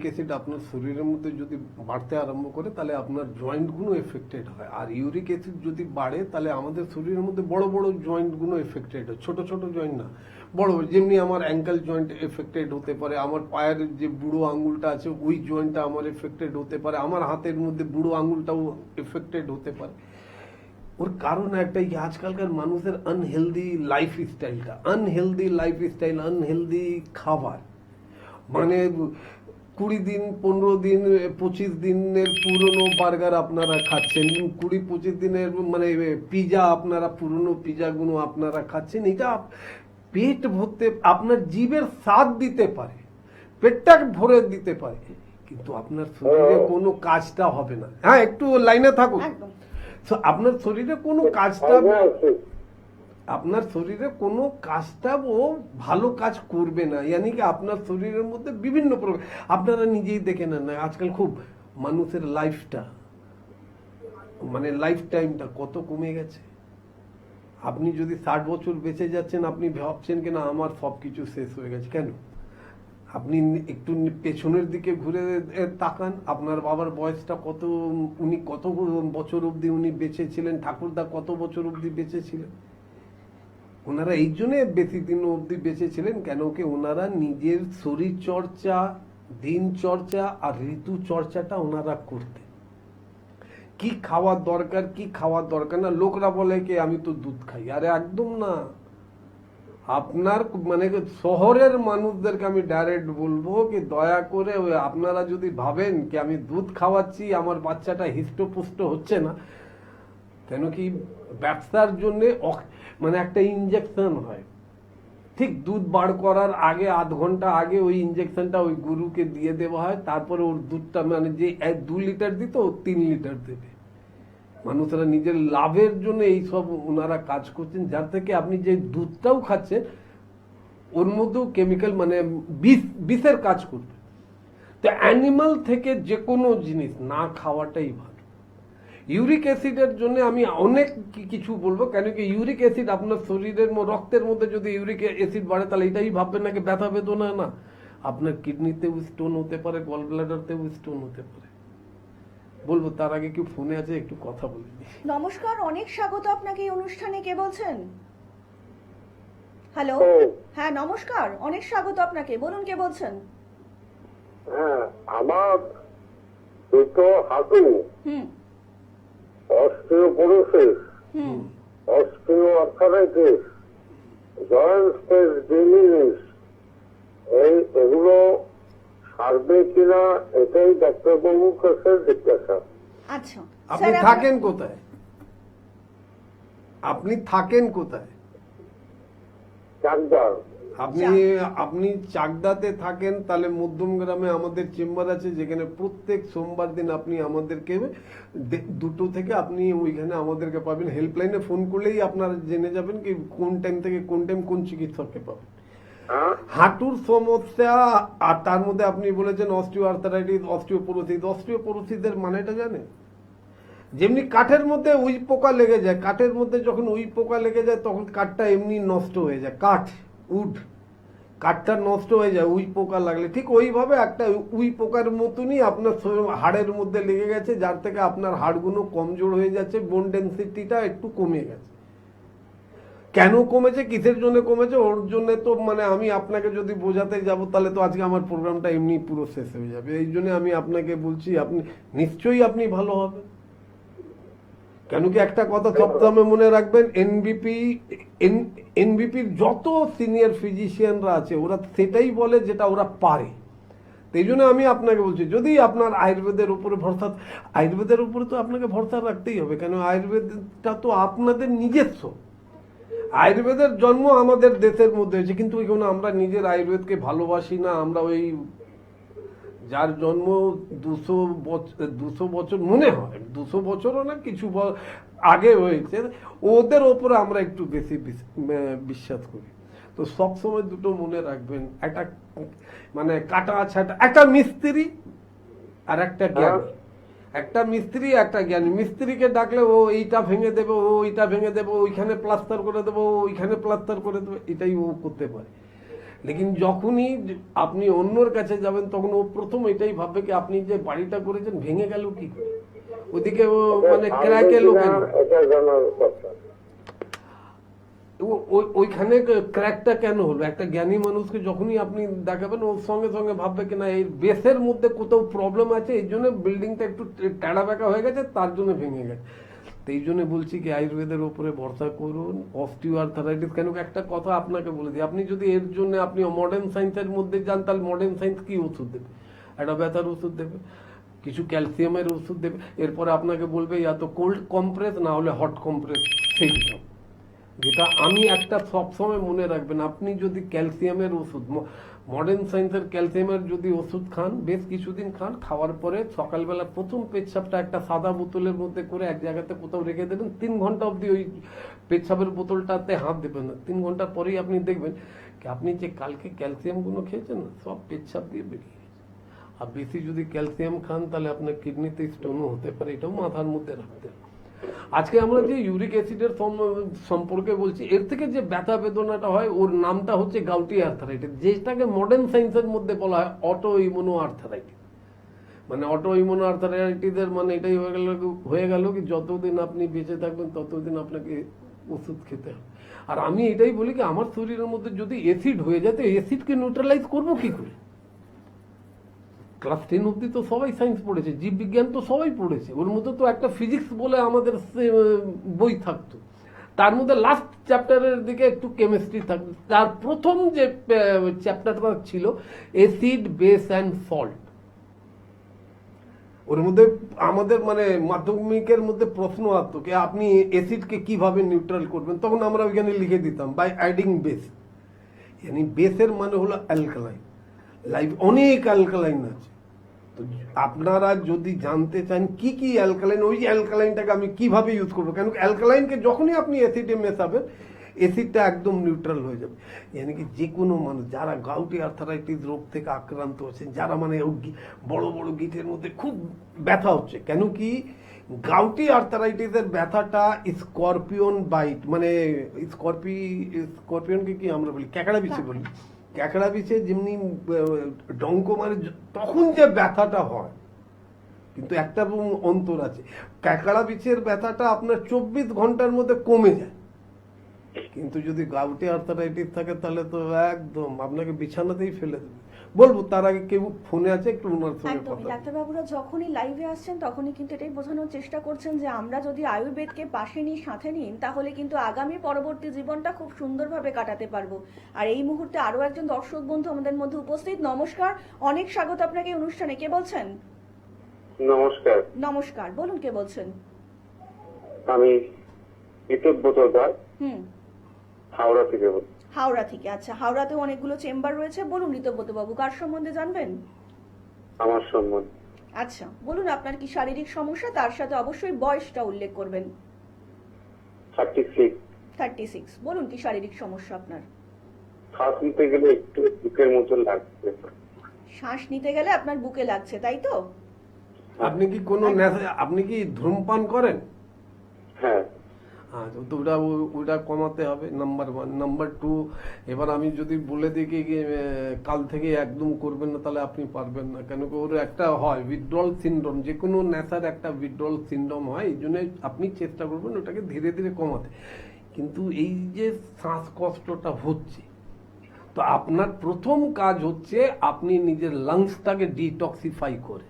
অ্যাসিড আপনার শরীরের মধ্যে যদি বাড়তে আরম্ভ করে তাহলে আপনার জয়েন্টগুলো এফেক্টেড হয়। আর ইউরিক অ্যাসিড যদি বাড়ে তাহলে আমাদের শরীরের মধ্যে বড় বড় জয়েন্টগুলো এফেক্টেড হয়, ছোট ছোট জয়েন্ট না, বড়। যেমনি আমার অ্যাঙ্কেল জয়েন্ট এফেক্টেড হতে পারে, আমার পায়ের যে বুড়ো আঙুলটা আছে ওই জয়েন্টটা আমার এফেক্টেড হতে পারে, আমার হাতের মধ্যে বুড়ো আঙুলটাও এফেক্টেড হতে পারে। ওর কারণ একটাই কি আজকালকার মানুষের আনহেলদি লাইফস্টাইল, আনহেলদি খাবার। মানে 20 দিন 15 দিন 25 দিনের পুরনো বার্গার আপনারা খাচ্ছেন, 20-25 দিনের মানে পিজা, আপনারা পুরনো পিজাগুলো আপনারা খাচ্ছেন। এটা পেট ভরতে আপনার জিভের স্বাদ দিতে পারে, পেটটা ভরে দিতে পারে, কিন্তু আপনার শরীরে কোনো কাজটা হবে না। হ্যাঁ, একটু লাইনে থাকুন। একদম। আপনার শরীরে কোনো কাজটা ও ভালো কাজ করবে না, ইয়ানি কি আপনার শরীরের মধ্যে বিভিন্ন প্রকার। আপনারা নিজেই দেখে নেন না আজকাল খুব মানুষের লাইফ টাইমটা কত কমে গেছে। আপনি যদি 60 বছর বেঁচে যাচ্ছেন, আপনি ভাবছেন কিনা আমার সবকিছু শেষ হয়ে গেছে। কেন? আপনি একটু পেছনের দিকে ঘুরে তাকান, আপনার বাবার বয়সটা কত, উনি কত বছর অবধি উনি বেঁচে ছিলেন, ঠাকুরদা কত বছর অবধি বেঁচে ছিলেন। ওনারা এই জন্য বেশি দিন অবধি বেঁচে ছিলেন কেন কি ওনারা নিজের শরীর চর্চা, দিন চর্চা আর ঋতু চর্চাটা ওনারা করতেন। কি খাওয়ার দরকার, কি খাওয়ার দরকার না। লোকরা বলে কি আমি তো দুধ খাই, আরে একদম না। আপনার মানে শহরের মানুষদেরকে আমি ডাইরেক্ট বলবো কি দয়া করে আপনারা যদি ভাবেন কি আমি দুধ খাওয়াচ্ছি আমার বাচ্চাটা হৃষ্টপুষ্ট হচ্ছে না, কেন কি ব্যবসার জন্য মানে একটা ইনজেকশন হয়, ঠিক দুধ বার করার আগে আধ ঘন্টা আগে ওই ইনজেকশনটা ওই গরুকে দিয়ে দেওয়া হয়, তারপরে ওর দুধটা মানে যে 2 লিটার দিত 3 লিটার দেবে। মানুষরা নিজের লাভের জন্য এই সব ওনারা কাজ করছেন, যার থেকে আপনি যে দুধটাও খাচ্ছেন ওর মধ্যেও কেমিক্যাল মানে বিষের কাজ করবে। তো অ্যানিমাল থেকে যে কোনো জিনিস না খাওয়াটাই ভালো। ইউরিক অ্যাসিডের জন্য আমি অনেক কিছু বলবো, কেন কি ইউরিক অ্যাসিড আপনার শরীরের রক্তের মধ্যে যদি ইউরিক অ্যাসিড বাড়ে তাহলে এটাই ভাববেন নাকি ব্যথা বেদনা না, আপনার কিডনিতেও স্টোন হতে পারে, গল ব্লাডারতেও স্টোন হতে পারে। বলবো তার আগে কি ফোনে আছে, একটু কথা বলে নিই। নমস্কার, অনেক স্বাগত আপনাকে এই অনুষ্ঠানে। কে বলছেন? হ্যালো। হ্যাঁ নমস্কার, অনেক স্বাগত আপনাকে, বলুন কে বলছেন? হ্যাঁ, আমার দুটো হাঁটু, হুম অস্টিওপোরোসিস, হুম অস্টিওআর্থারাইটিস, জয়েন্ট স্পেস ডিজিজ, এগুলো সারবে কিনা এটাই ডাক্তারবাবুর কাছে জিজ্ঞাসা। আচ্ছা আপনি স্যার, থাকেন কোথায়? আপনি থাকেন কোথায়? চাকদা। আপনি চাকদাতে থাকেন, তাহলে মধ্যমগ্রামে আমাদের চেম্বার আছে, যেখানে প্রত্যেক সোমবার দিন আপনি আমাদেরকে 2টো থেকে আপনি ওইখানে আমাদেরকে পাবেন। হেল্পলাইনে ফোন করলেই আপনারা জেনে যাবেন কি কোন টাইম থেকে কোন টাইম কোন চিকিৎসককে পাবেন। হাঁটুর সমস্যা, আর তার মধ্যে আপনি বলেছেন অস্টিওআর্থারাইটিস, অস্টিওপোরোসিসের মানেটা জানেন? যেমনি কাঠের মধ্যে উই পোকা লেগে যায়, কাঠের মধ্যে যখন উই পোকা লেগে যায় তখন কাঠটা এমনি নষ্ট হয়ে যায়, কাঠটা নষ্ট হয়ে যায় উই পোকা লাগলে। ঠিক ওইভাবে একটা উই পোকার মতনই আপনার হাড়ের মধ্যে লেগে গেছে, যার থেকে আপনার হাড়গুলো কমজোর হয়ে যাচ্ছে, বোন ডেন্সিটিটা একটু কমে গেছে। কেন কমেছে, কিসের জন্য কমেছে, ওর জন্য তো মানে আমি আপনাকে যদি বোঝাতে যাব তাহলে তো আজকে আমার প্রোগ্রামটা এমনি পুরো শেষ হয়ে যাবে। এই জন্য আমি আপনাকে বলছি, আপনি নিশ্চয়ই আপনি ভালো হবেন। কেন কি একটা কথা সবসময় মনে রাখবেন, এনবিপির যত সিনিয়র ফিজিশিয়ানরা আছে ওরা সেটাই বলে যেটা ওরা পারে। এই জন্য আমি আপনাকে বলছি, যদি আপনার আয়ুর্বেদের উপরে ভরসা, আয়ুর্বেদের উপরে তো আপনাকে ভরসা রাখতেই হবে, কেন আয়ুর্বেদটা তো আপনাদের নিজস্ব। আয়ুর্বেদের জন্ম আমাদের দেশের মধ্যে হয়েছে, কিন্তু ওইখানে আমরা নিজের আয়ুর্বেদকে ভালোবাসি না। আমরা ওই যার জন্ম 200 বছর মনে হয়, 200 বছরও না, কিছু আগে হয়েছে, ওদের ওপরে আমরা একটু বেশি বিশ্বাস করি। তো সবসময় দুটো মনে রাখবেন, একটা মানে কাটা ছাটা, একটা মিস্ত্রি আর একটা জ্ঞানী। একটা মিস্ত্রি একটা জ্ঞানী। মিস্ত্রিকে ডাকলে ও এইটা ভেঙে দেবে, ও ওইটা ভেঙে দেবে, ওইখানে প্লাস্টার করে দেবো, ওইখানে প্লাস্টার করে দেবে, এটাই ও করতে পারে। লেকিন যখনই আপনি অন্যর কাছে যাবেন তখন ও প্রথম এটাই ভাববে কি আপনি যে বাড়িটা করেছেন ভেঙে গেল কি করে, ওদিকে ও মানে ক্র্যাক এলো কেন, ওইখানে ক্র্যাকটা কেন হলো। একটা জ্ঞানী মানুষকে যখনই আপনি দেখাবেন ওর সঙ্গে সঙ্গে ভাববে কি না এই বেসের মধ্যে কোথাও প্রবলেম আছে, এই জন্য বিল্ডিংটা একটু টেড়া বেঁকা হয়ে গেছে, তার জন্য ভেঙে গেছে। এই জন্য বলছি কি আয়ুর্বেদের উপরে ভরসা করুন। অস্টিওআর্থারাইটিস, কেন একটা কথা আপনাকে বলে দিই, আপনি যদি এর জন্য আপনি মডার্ন সায়েন্সের মধ্যে যান তাহলে মডার্ন সায়েন্স কি ওষুধ দেবে, একটা ব্যথার ওষুধ দেবে, কিছু ক্যালসিয়ামের ওষুধ দেবে, এরপরে আপনাকে বলবে ইয়া তো কোল্ড কম্প্রেস না হলে হট কম্প্রেস, সেই সব। যেটা আমি একটা সবসময় মনে রাখবেন, আপনি যদি ক্যালসিয়ামের ওষুধ, মডার্ন সায়েন্সের ক্যালসিয়ামের যদি ওষুধ খান, বেশ কিছুদিন খান, খাওয়ার পরে সকালবেলা প্রথম পেচ্ছাপটা একটা সাদা বোতলের মধ্যে করে এক জায়গাতে কোথাও রেখে দেবেন, 3 ঘন্টা অবধি ওই পেচ্ছাপের বোতলটাতে হাত দেবেন না। 3 ঘন্টা পরেই আপনি দেখবেন আপনি যে কালকে ক্যালসিয়ামগুলো খেয়েছেন না, সব পেচ্ছাপ দিয়ে বেরিয়ে গেছে। আর বেশি যদি ক্যালসিয়াম খান তাহলে আপনার কিডনিতে স্টোনও হতে পারে, এটাও মাথার মধ্যে রাখতে হবে। আজকে আমরা যে ইউরিক অ্যাসিডের সম্পর্কে বলছি, এর থেকে যে ব্যথা বেদনাটা হয় ওর নামটা হচ্ছে গাউটি আর্থারাইটিস, যেটাকে মডার্ন সায়েন্সের মধ্যে বলা হয় অটো ইমিউনো আর্থারাইটিস। মানে অটো ইমিউনো আর্থারাইটিসের মানে এটাই হয়ে গেল কি যতদিন আপনি বেঁচে থাকবেন ততদিন আপনাকে ওষুধ খেতে হবে। আর আমি এটাই বলি কি আমার শরীরের মধ্যে যদি অ্যাসিড হয়ে যায় তো অ্যাসিডকে নিউট্রালাইজ করবো কি করে। ক্লাস 10 অব্দি তো সবাই সায়েন্স পড়েছে, জীববিজ্ঞান তো সবাই পড়েছে, ওর মধ্যে তো একটা ফিজিক্স বলে আমাদের বই থাকতো, তার মধ্যে লাস্ট চ্যাপ্টারের দিকে একটু কেমিস্ট্রি থাকতো। তার প্রথম যে চ্যাপ্টারটা ছিল অ্যাসিড, বেস অ্যান্ড সল্ট, ওর মধ্যে আমাদের মানে মাধ্যমিকের মধ্যে প্রশ্ন আসতো কি আপনি অ্যাসিডকে কিভাবে নিউট্রাল করবেন, তখন আমরা ওইখানে লিখে দিতাম বাই অ্যাডিং বেস। মানে বেসের মানে হলো অ্যালকালাইন, লাইফ অনেক অ্যালকালাইন আছে, তো আপনারা যদি জানতে চান কি কি অ্যালকালাইন, ওই অ্যালকালাইনটাকে আমি কিভাবে ইউজ করবো, কেন অ্যালকালাইনকে যখনই আপনি অ্যাসিডে মেশাবেন অ্যাসিডটা একদম নিউট্রাল হয়ে যাবে। মানে কি যে কোনো মানুষ যারা গাউটি আর্থারাইটিস রোগ থেকে আক্রান্ত হচ্ছেন, যারা মানে বড় বড় গিটের মধ্যে খুব ব্যথা হচ্ছে, কেন কি গাউটি আর্থারাইটিসের ব্যথাটা স্করপিয়ন বাইট, মানে স্করপিয়নকে কি আমরা বলি ক্যাকড়া বিছে বলি, ক্যাকড়া বিছে যেমনি ডঙ্ক মারে তখন যে ব্যথাটা হয়, কিন্তু একটা অন্তর আছে, ক্যাকড়া বিছের ব্যথাটা আপনার 24 ঘন্টার মধ্যে কমে যায়, কিন্তু যদি গাউটি আর্থারাইটিস থাকে তাহলে তো একদম আপনাকে বিছানাতেই ফেলে দেবে। বলবো তার আগে কেউ ফোনে আছে, একটু ওনার সঙ্গে একদমই কথা বলবো। ডাক্তারবাবুরা যখনই লাইভে আসছেন তখনই কিন্তু এটাই বোঝানোর চেষ্টা করছেন যে আমরা যদি আয়ুর্বেদকে পাশে নিই, সাথে নিন, তাহলে কিন্তু আগামী পরবর্তী জীবনটা খুব সুন্দরভাবে কাটাতে পারবো। আর এই মুহূর্তে আরো একজন দর্শক বন্ধু আমাদের মধ্যে উপস্থিত। নমস্কার, অনেক স্বাগত আপনাকে এই অনুষ্ঠানে। কে বলছেন? নমস্কার, নমস্কার, বলুন কে বলছেন? আমি ইতুব বোতলদার, হুম, হাওড়া থেকে বলছি। হাওড়া থেকে। আচ্ছা, হাওড়াতেও অনেকগুলো চেম্বার রয়েছে, বলুন ঋতব্রত বাবু কার সম্বন্ধে জানবেন? আমার সম্বন্ধে আচ্ছা বলুন, আপনার কি শারীরিক সমস্যা, তার সাথে অবশ্যই বয়সটা উল্লেখ করবেন। 36। 36। বলুন কি শারীরিক সমস্যা আপনার? শ্বাস নিতে গেলে একটু বুকের মতো লাগছে। শ্বাস নিতে গেলে আপনার বুকে লাগছে, তাই তো? আপনি কি কোনো আপনি কি ধূমপান করেন? হ্যাঁ। আচ্ছা, তো ওটা কমাতে হবে, নাম্বার 1। নাম্বার 2, এবার আমি যদি বলে দিই কি কাল থেকে একদম করবেন না, তাহলে আপনি পারবেন না, কেন কি ওর একটা হয় উইথড্রল সিনড্রোম, যে কোনো নেশার একটা উইথড্রল সিনড্রোম হয়, এই জন্য আপনি চেষ্টা করবেন ওটাকে ধীরে ধীরে কমাতে। কিন্তু এই যে শ্বাসকষ্টটা হচ্ছে, তো আপনার প্রথম কাজ হচ্ছে আপনি নিজের লাংসটাকে ডিটক্সিফাই করে,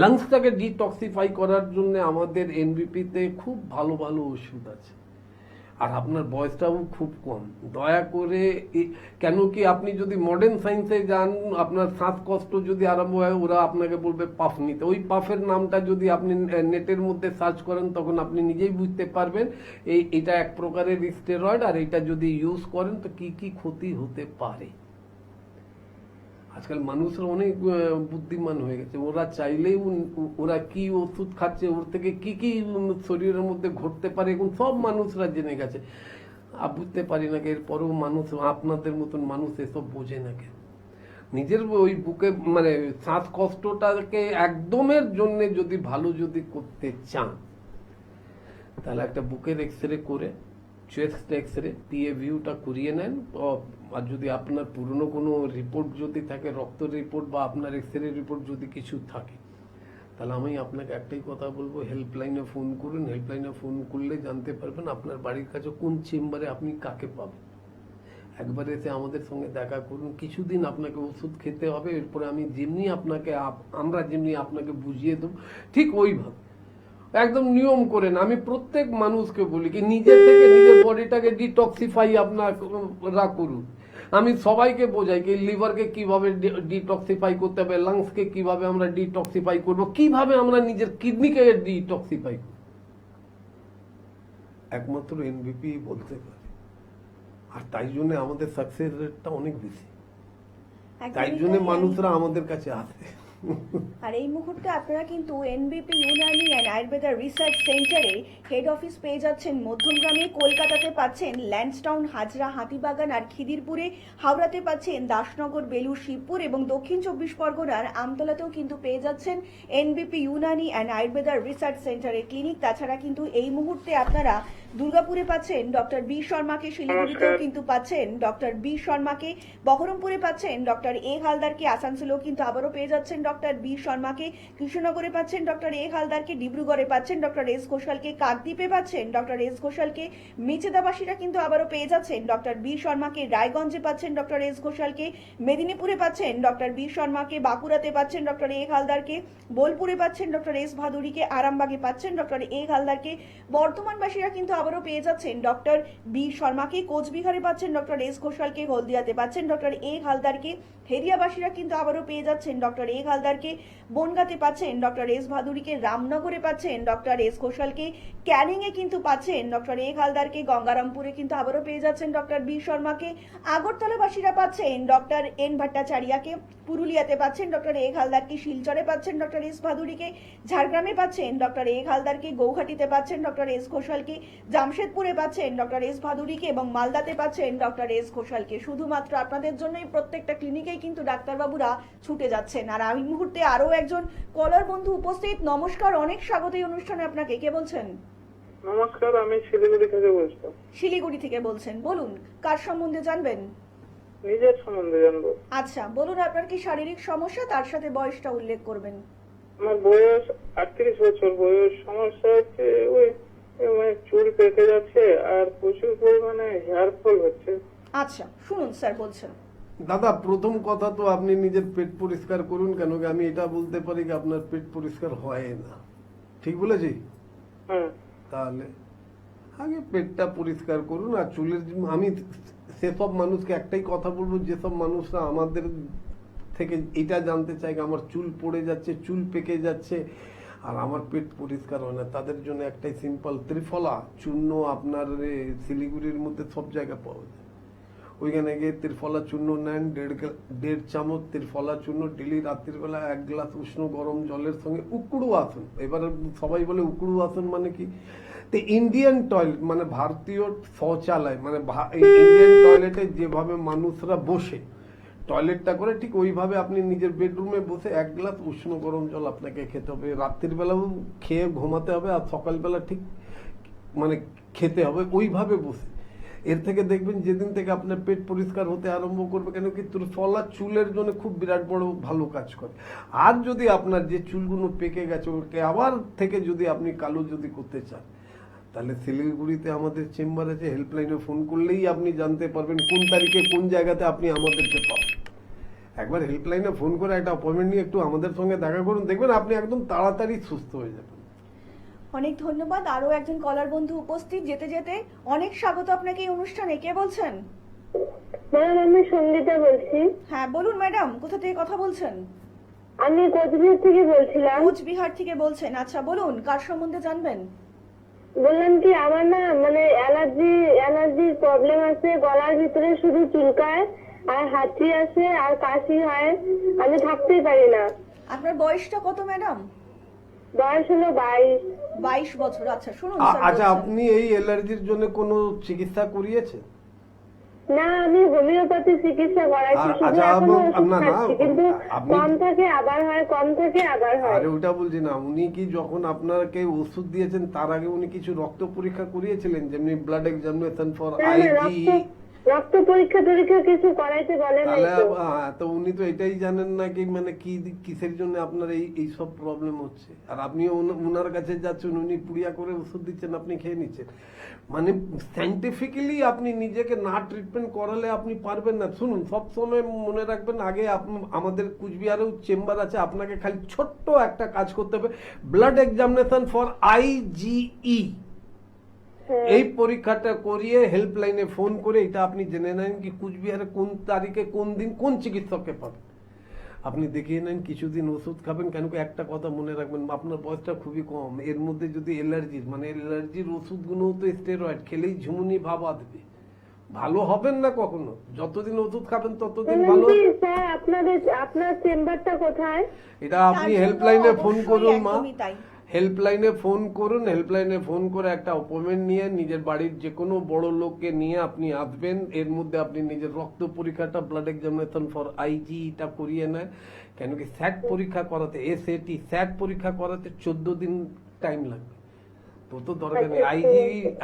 লাংসটাকে ডিটক্সিফাই করার জন্য আমাদের এনবিপিতে খুব ভালো ভালো ওষুধ আছে, আর আপনার বয়সটাও খুব কম। দয়া করে কেন কি আপনি যদি মডার্ন সায়েন্সে যান, আপনার শ্বাসকষ্ট যদি আরম্ভ হয়, ওরা আপনাকে বলবে পাফ নিতে। ওই পাফের নামটা যদি আপনি নেটের মধ্যে সার্চ করেন, তখন আপনি নিজেই বুঝতে পারবেন এটা এক প্রকারের স্টেরয়েড, আর এটা যদি ইউজ করেন তো কি কি ক্ষতি হতে পারে। আজকাল মানুষরা অনেক বুদ্ধিমান হয়ে গেছে, ওরা চাইলেই ওরা কি ওষুধ খাচ্ছে, ওর থেকে কি কি শরীরের মধ্যে ঘটতে পারে, এখন সব মানুষরা জেনে গেছে। বুঝতে পারি না, এরপরেও মানুষ, আপনাদের মতন মানুষ এসব বোঝে না কেন। নিজের ওই বুকে মানে শ্বাসকষ্টটাকে একদমের জন্য যদি ভালো যদি করতে চান, তাহলে একটা বুকের এক্সরে করে, চেস্ট এক্সরে, পিএ ভিউটা করিয়ে নেন। আর যদি আপনার পুরনো কোনো রিপোর্ট যদি থাকে, রক্ত রিপোর্ট বা আপনার এক্সরে রিপোর্ট যদি কিছু থাকে, তাহলে আমি আপনাকে একটাই কথা বলবো, হেল্পলাইনে ফোন করুন। হেল্পলাইনে ফোন করলে জানতে পারবেন আপনার বাড়ির কাছে কোন চেম্বারে আপনি কাকে পাবেন। একবার এসে আমাদের সঙ্গে দেখা করুন, কিছুদিন আপনাকে ওষুধ খেতে হবে, এরপরে আমি যেমনি আপনাকে আমরা যেমনি আপনাকে বুঝিয়ে দেবো, ঠিক ওইভাবে একদম নিয়ম করেন। আমি প্রত্যেক মানুষকে বলি কি নিজে থেকে নিজের বডিটাকে ডিটক্সিফাই আপনারা করুন। আমি সবাইকে বোঝাই কি লিভারকে কিভাবে ডিটক্সিফাই করতে হবে, লাংসকে কিভাবে আমরা ডিটক্সিফাই করব, কিভাবে আমরা নিজের কিডনিকে ডিটক্সিফাই করব, একমাত্র এনবিপি বলতে পারে। আর তাই জন্য আমাদের সাকসেস রেটটা অনেক বেশি, তাই জন্য মানুষরা আমাদের কাছে আসে। আর এই মুহূর্তে আপনারা কিন্তু এনবিপি ইউনানি অ্যান্ড আয়ুর্বেদা রিসার্চ সেন্টারে হেড অফিস পেয়ে যাচ্ছেন মধ্যমগ্রামে, কলকাতাতে পাচ্ছেন ল্যান্ডসটাউন, হাজরা, হাতিবাগান আর খিদিরপুরে, হাওড়াতে পাচ্ছেন দাসনগর, বেলুর, শিবপুর এবং দক্ষিণ 24 পরগনার আমতলাতেও কিন্তু পেয়ে যাচ্ছেন এনবিপি ইউনানি অ্যান্ড আয়ুর্বেদা রিসার্চ সেন্টারের ক্লিনিক। তাছাড়া কিন্তু এই মুহূর্তে আপনারা দুর্গাপুরে পাচ্ছেন ডক্টর বি শর্মাকে, শিলিগুড়িতেও কিন্তু পাচ্ছেন ডক্টর বি শর্মাকে, বহরমপুরে পাচ্ছেন ডক্টর এ হালদারকে, আসানসোলেও কিন্তু আবারও পেয়ে যাচ্ছেন ডক্টর বি শর্মাকে, কৃষ্ণনগরে পাচ্ছেন ডক্টর এ হালদারকে, ডিব্রুগড়ে পাচ্ছেন ডক্টর এস ঘোষালকে, কাকদ্বীপে পাচ্ছেন ডক্টর এস ঘোষালকে, মেচেদাবাসীরা কিন্তু আবারও পেয়ে যাচ্ছেন ডক্টর বি শর্মাকে, রায়গঞ্জে পাচ্ছেন ডক্টর এস ঘোষালকে, মেদিনীপুরে পাচ্ছেন ডক্টর বি শর্মাকে, বাঁকুড়াতে পাচ্ছেন ডক্টর এ হালদারকে, বোলপুরে পাচ্ছেন ডক্টর এস ভাদুরীকে, আরামবাগে পাচ্ছেন ডক্টর এ হালদারকে, বর্ধমানবাসীরা কিন্তু আবারও পেয়ে যাচ্ছেন ডক্টর বি শর্মাকে, কোচবিহারে পাচ্ছেন ডক্টর এস ঘোষালকে, হলদিয়াতে পাচ্ছেন ডক্টর এ হালদারকে, হেরিয়াবাসীরা কিন্তু আবারও পেয়ে যাচ্ছেন ডক্টর এ হালদারকে, বনগাঁতে পাচ্ছেন ডক্টর এস ভাদুরীকে, রামনগরে পাচ্ছেন ডক্টর এস ঘোষালকে, ক্যানিংয়ে কিন্তু পাচ্ছেন ডক্টর এ হালদারকে, গঙ্গারামপুরে কিন্তু আবারও পেয়ে যাচ্ছেন ডক্টর বি শর্মাকে, আগরতলাবাসীরা পাচ্ছেন ডক্টর এন ভট্টাচার্যকে, পুরুলিয়াতে পাচ্ছেন ডক্টর এ হালদারকে, শিলচরে পাচ্ছেন ডক্টর এস ভাদুরীকে, ঝাড়গ্রামে পাচ্ছেন ডক্টর এ হালদারকে, গৌহাটিতে পাচ্ছেন ডক্টর এস ঘোষালকে, জামশেদপুরে পাচ্ছেন ডক্টর এস ভাদুরীকে এবং মালদাতে পাচ্ছেন ডক্টর এস ঘোষালকে। শুধুমাত্র আপনাদের জন্যই প্রত্যেকটা ক্লিনিকেই কিন্তু ডাক্তারবাবুরা ছুটে যাচ্ছেন। আর এই মুহূর্তে আরো একজন কলার বন্ধু উপস্থিত। নমস্কার, অনেক স্বাগত এই অনুষ্ঠানে আপনাকে। কে বলছেন? নমস্কার, আমি শিলিগুড়ি থেকে বলছি। শিলিগুড়ি থেকে বলছেন, বলুন কার সম্বন্ধে জানবেন? নিজের সম্বন্ধে জানবো। আচ্ছা বলুন, আপনার কি শারীরিক সমস্যা, তার সাথে বয়সটা উল্লেখ করবেন। আমার বয়স 38 বছর বয়স। সমস্যা হচ্ছে ওই মানে চুল পেকে যাচ্ছে আর প্রচুর পরিমাণে হেয়ার ফল হচ্ছে। আচ্ছা শুনুন স্যার বলছেন। দাদা, প্রথম কথা তো আপনি নিজের পেট পরিষ্কার করুন, কেন কি আমি এটা বলতে পারি কি আপনার পেট পরিষ্কার হয় না। ঠিক বলেছি? হ্যাঁ। তাহলে আগে পেটটা পরিষ্কার করুন। আর চুলের আমি সেসব মানুষকে একটাই কথা বলবো, যেসব মানুষরা আমাদের থেকে এটা জানতে চায় আমার চুল পড়ে যাচ্ছে, চুল পেকে যাচ্ছে আর আমার পেট পরিষ্কার হয় না, তাদের জন্য একটাই সিম্পল, ত্রিফলা চূর্ণ আপনার শিলিগুড়ির মধ্যে সব জায়গায় পাওয়া যায়। ওইখানে গিয়ে ত্রিফলা চূর্ণ নেন, 1.5 চামচ ত্রিফলা চূর্ণ ডেলি রাত্রিবেলা 1 গ্লাস উষ্ণ গরম জলের সঙ্গে উকুড়ু আসন। এবার সবাই বলে উকুড়ু আসন মানে কি? তো ইন্ডিয়ান টয়লেট মানে ভারতীয় শৌচালয় মানে ইন্ডিয়ান টয়লেটে যেভাবে মানুষরা বসে টয়লেটটা করে ঠিক ওইভাবে আপনি নিজের বেডরুমে বসে 1 গ্লাস উষ্ণ গরম জল আপনাকে খেতে হবে। রাত্রির বেলাও খেয়ে ঘুমাতে হবে আর সকালবেলা ঠিক মানে খেতে হবে ওইভাবে বসে। এর থেকে দেখবেন যেদিন থেকে আপনার পেট পরিষ্কার হতে আরম্ভ করবে, কেন কি ত্রিফলা চুলের জন্য খুব বিরাট বড় ভালো কাজ করে। আর যদি আপনার যে চুলগুলো পেকে গেছে ওকে আবার থেকে যদি আপনি কালো যদি করতে চান, তাহলে শিলিগুড়িতে আমাদের চেম্বার আছে, হেল্পলাইনে ফোন করলেই আপনি জানতে পারবেন কোন তারিখে কোন জায়গাতে আপনি আমাদেরকে পাবেন। একবার হেল্পলাইনে ফোন করে একটা অ্যাপয়েন্টমেন্ট নিয়ে একটু আমাদের সঙ্গে দেখা করুন, দেখবেন আপনি একদম তাড়াতাড়ি সুস্থ হয়ে যাবেন। অনেক ধন্যবাদ। আরো একজন কলার বন্ধু উপস্থিত। যেতে যেতে অনেক স্বাগত আপনাকে এই অনুষ্ঠানে। কে বলছেন? ম্যাম আমি সঙ্গীতা বলছি। হ্যাঁ বলুন ম্যাডাম, কোথা থেকে কথা বলছেন? আমি কোচবিহার থেকে বলছিলাম। কোচবিহার থেকে বলছেন, আচ্ছা বলুন কার সম্বন্ধে জানবেন? বললাম কি আমার না মানে অ্যালার্জির প্রবলেম আছে, গলার ভিতরে শুধু চুলকায় আর হাঁচি আসে আর কাশি হয়, আমি থাকতেই পারি না। আপনার বয়সটা কত ম্যাডাম? বয়স হলো 22। 22 বছর। আচ্ছা শুনুন স্যার আচ্ছা, বলছেন। আপনি এই অ্যালার্জির জন্য কোনো চিকিৎসা করিয়েছেন? না আমি হোমিওপ্যাথি চিকিৎসা করাইছি, শুধু আচ্ছা, এখনো ওষুধ না, না, খাচ্ছি, কিন্তু আপনি- কম থাকে আবার হয়, কম থাকে আবার হয়। আরে ওটা বলছি না, উনি কি যখন আপনাকে ওষুধ দিয়েছেন তার আগে উনি কিছু রক্ত পরীক্ষা করিয়েছিলেন, যেমনি ব্লাড এক্সামিনেশন ফর না, না, আইজি? রক্ত পরীক্ষা কিছু করাইতে বলে নাই তাহলে তো। তো উনি তো এটাই জানেন না কি মানে কি কিসের জন্য আপনার এই সব প্রবলেম হচ্ছে, আর আপনি ওনার কাছে যাচ্ছেন, উনি পুড়িয়া করে ওষুধ দিচ্ছেন, আপনি খেয়ে নিচ্ছেন। মানে সাইন্টিফিক্যালি আপনি নিজেকে না ট্রিটমেন্ট করালে আপনি পারবেন না। শুনুন, সব সময় মনে রাখবেন, আগে আমাদের কুচবিহারেও চেম্বার আছে, আপনাকে খালি ছোট্ট একটা কাজ করতে হবে, ব্লাড এক্সামিনেশন ফর আইজিই। এই পরীক্ষাটা করিয়ে হেল্পলাইনে ফোন করে এটা আপনি জেনে নেন কি কুচবিহারে কোন তারিখে কোন দিন কোন চিকিৎসককে পাবেন। আপনি দেখিয়ে নেন, কিছুদিন ওষুধ খাবেন। কেন কি একটা কথা মনে রাখবেন, আপনার বয়সটা খুবই কম, এর মধ্যে যদি অ্যালার্জির ওষুধগুলো তো স্টেরয়েড খেলেই ঝুমুনি ভাব আসবে, ভালো হবেন না কখনো। যতদিন ওষুধ খাবেন ততদিন ভালো। স্যার আপনার চেম্বারটা কোথায়? এটা আপনি তার জন্য হেল্পলাইনে ফোন অবশ্যই করুন মা, একদমই তাই। হেল্পলাইনে ফোন করুন, হেল্পলাইনে ফোন করে একটা অ্যাপয়েন্টমেন্ট নিয়ে নিজের বাড়ির যে কোনো বড় লোককে নিয়ে আপনি আসবেন। এর মধ্যে আপনি নিজের রক্ত পরীক্ষাটা, ব্লাড এক্সামিনেশন ফর আইজি এটা করিয়ে নেন। কেন কি স্যাট পরীক্ষা করাতে, এসএটি স্যাট পরীক্ষা করাতে 14 দিন টাইম লাগবে, তো দরকার নেই।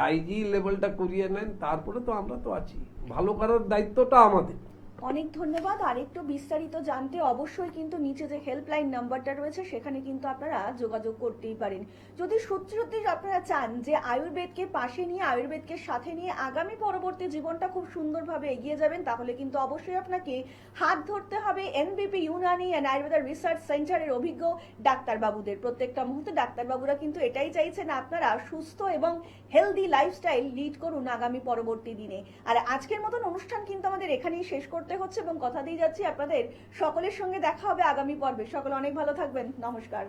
আইজি লেভেলটা করিয়ে নেন, তারপরে তো আমরা তো আছি, ভালো করার দায়িত্বটা আমাদের। অনেক ধন্যবাদ। আর একটু বিস্তারিত জানতে অবশ্যই কিন্তু নিচে যে হেল্পলাইন নাম্বারটা রয়েছে সেখানে কিন্তু আপনারা যোগাযোগ করতেই পারেন। যদি সত্যি আপনারা চান যে আয়ুর্বেদকে পাশে নিয়ে, আয়ুর্বেদকে সাথে নিয়ে আগামী পরবর্তী জীবনটা খুব সুন্দরভাবে এগিয়ে যাবেন, তাহলে কিন্তু অবশ্যই আপনাকে হাত ধরতে হবে এনবিপি ইউনানি অ্যান্ড আয়ুর্বেদা রিসার্চ সেন্টারের অভিজ্ঞ ডাক্তারবাবুদের। প্রত্যেকটা মুহূর্তে ডাক্তারবাবুরা কিন্তু এটাই চাইছেন আপনারা সুস্থ এবং হেলদি লাইফস্টাইল লিড করুন আগামী পরবর্তী দিনে। আর আজকের মতন অনুষ্ঠান কিন্তু আমাদের এখানেই শেষ করতে হচ্ছে এবং কথা দিয়ে যাচ্ছি আপনাদের সকলের সঙ্গে দেখা হবে আগামী পর্বে। সকলে অনেক ভালো থাকবেন। নমস্কার।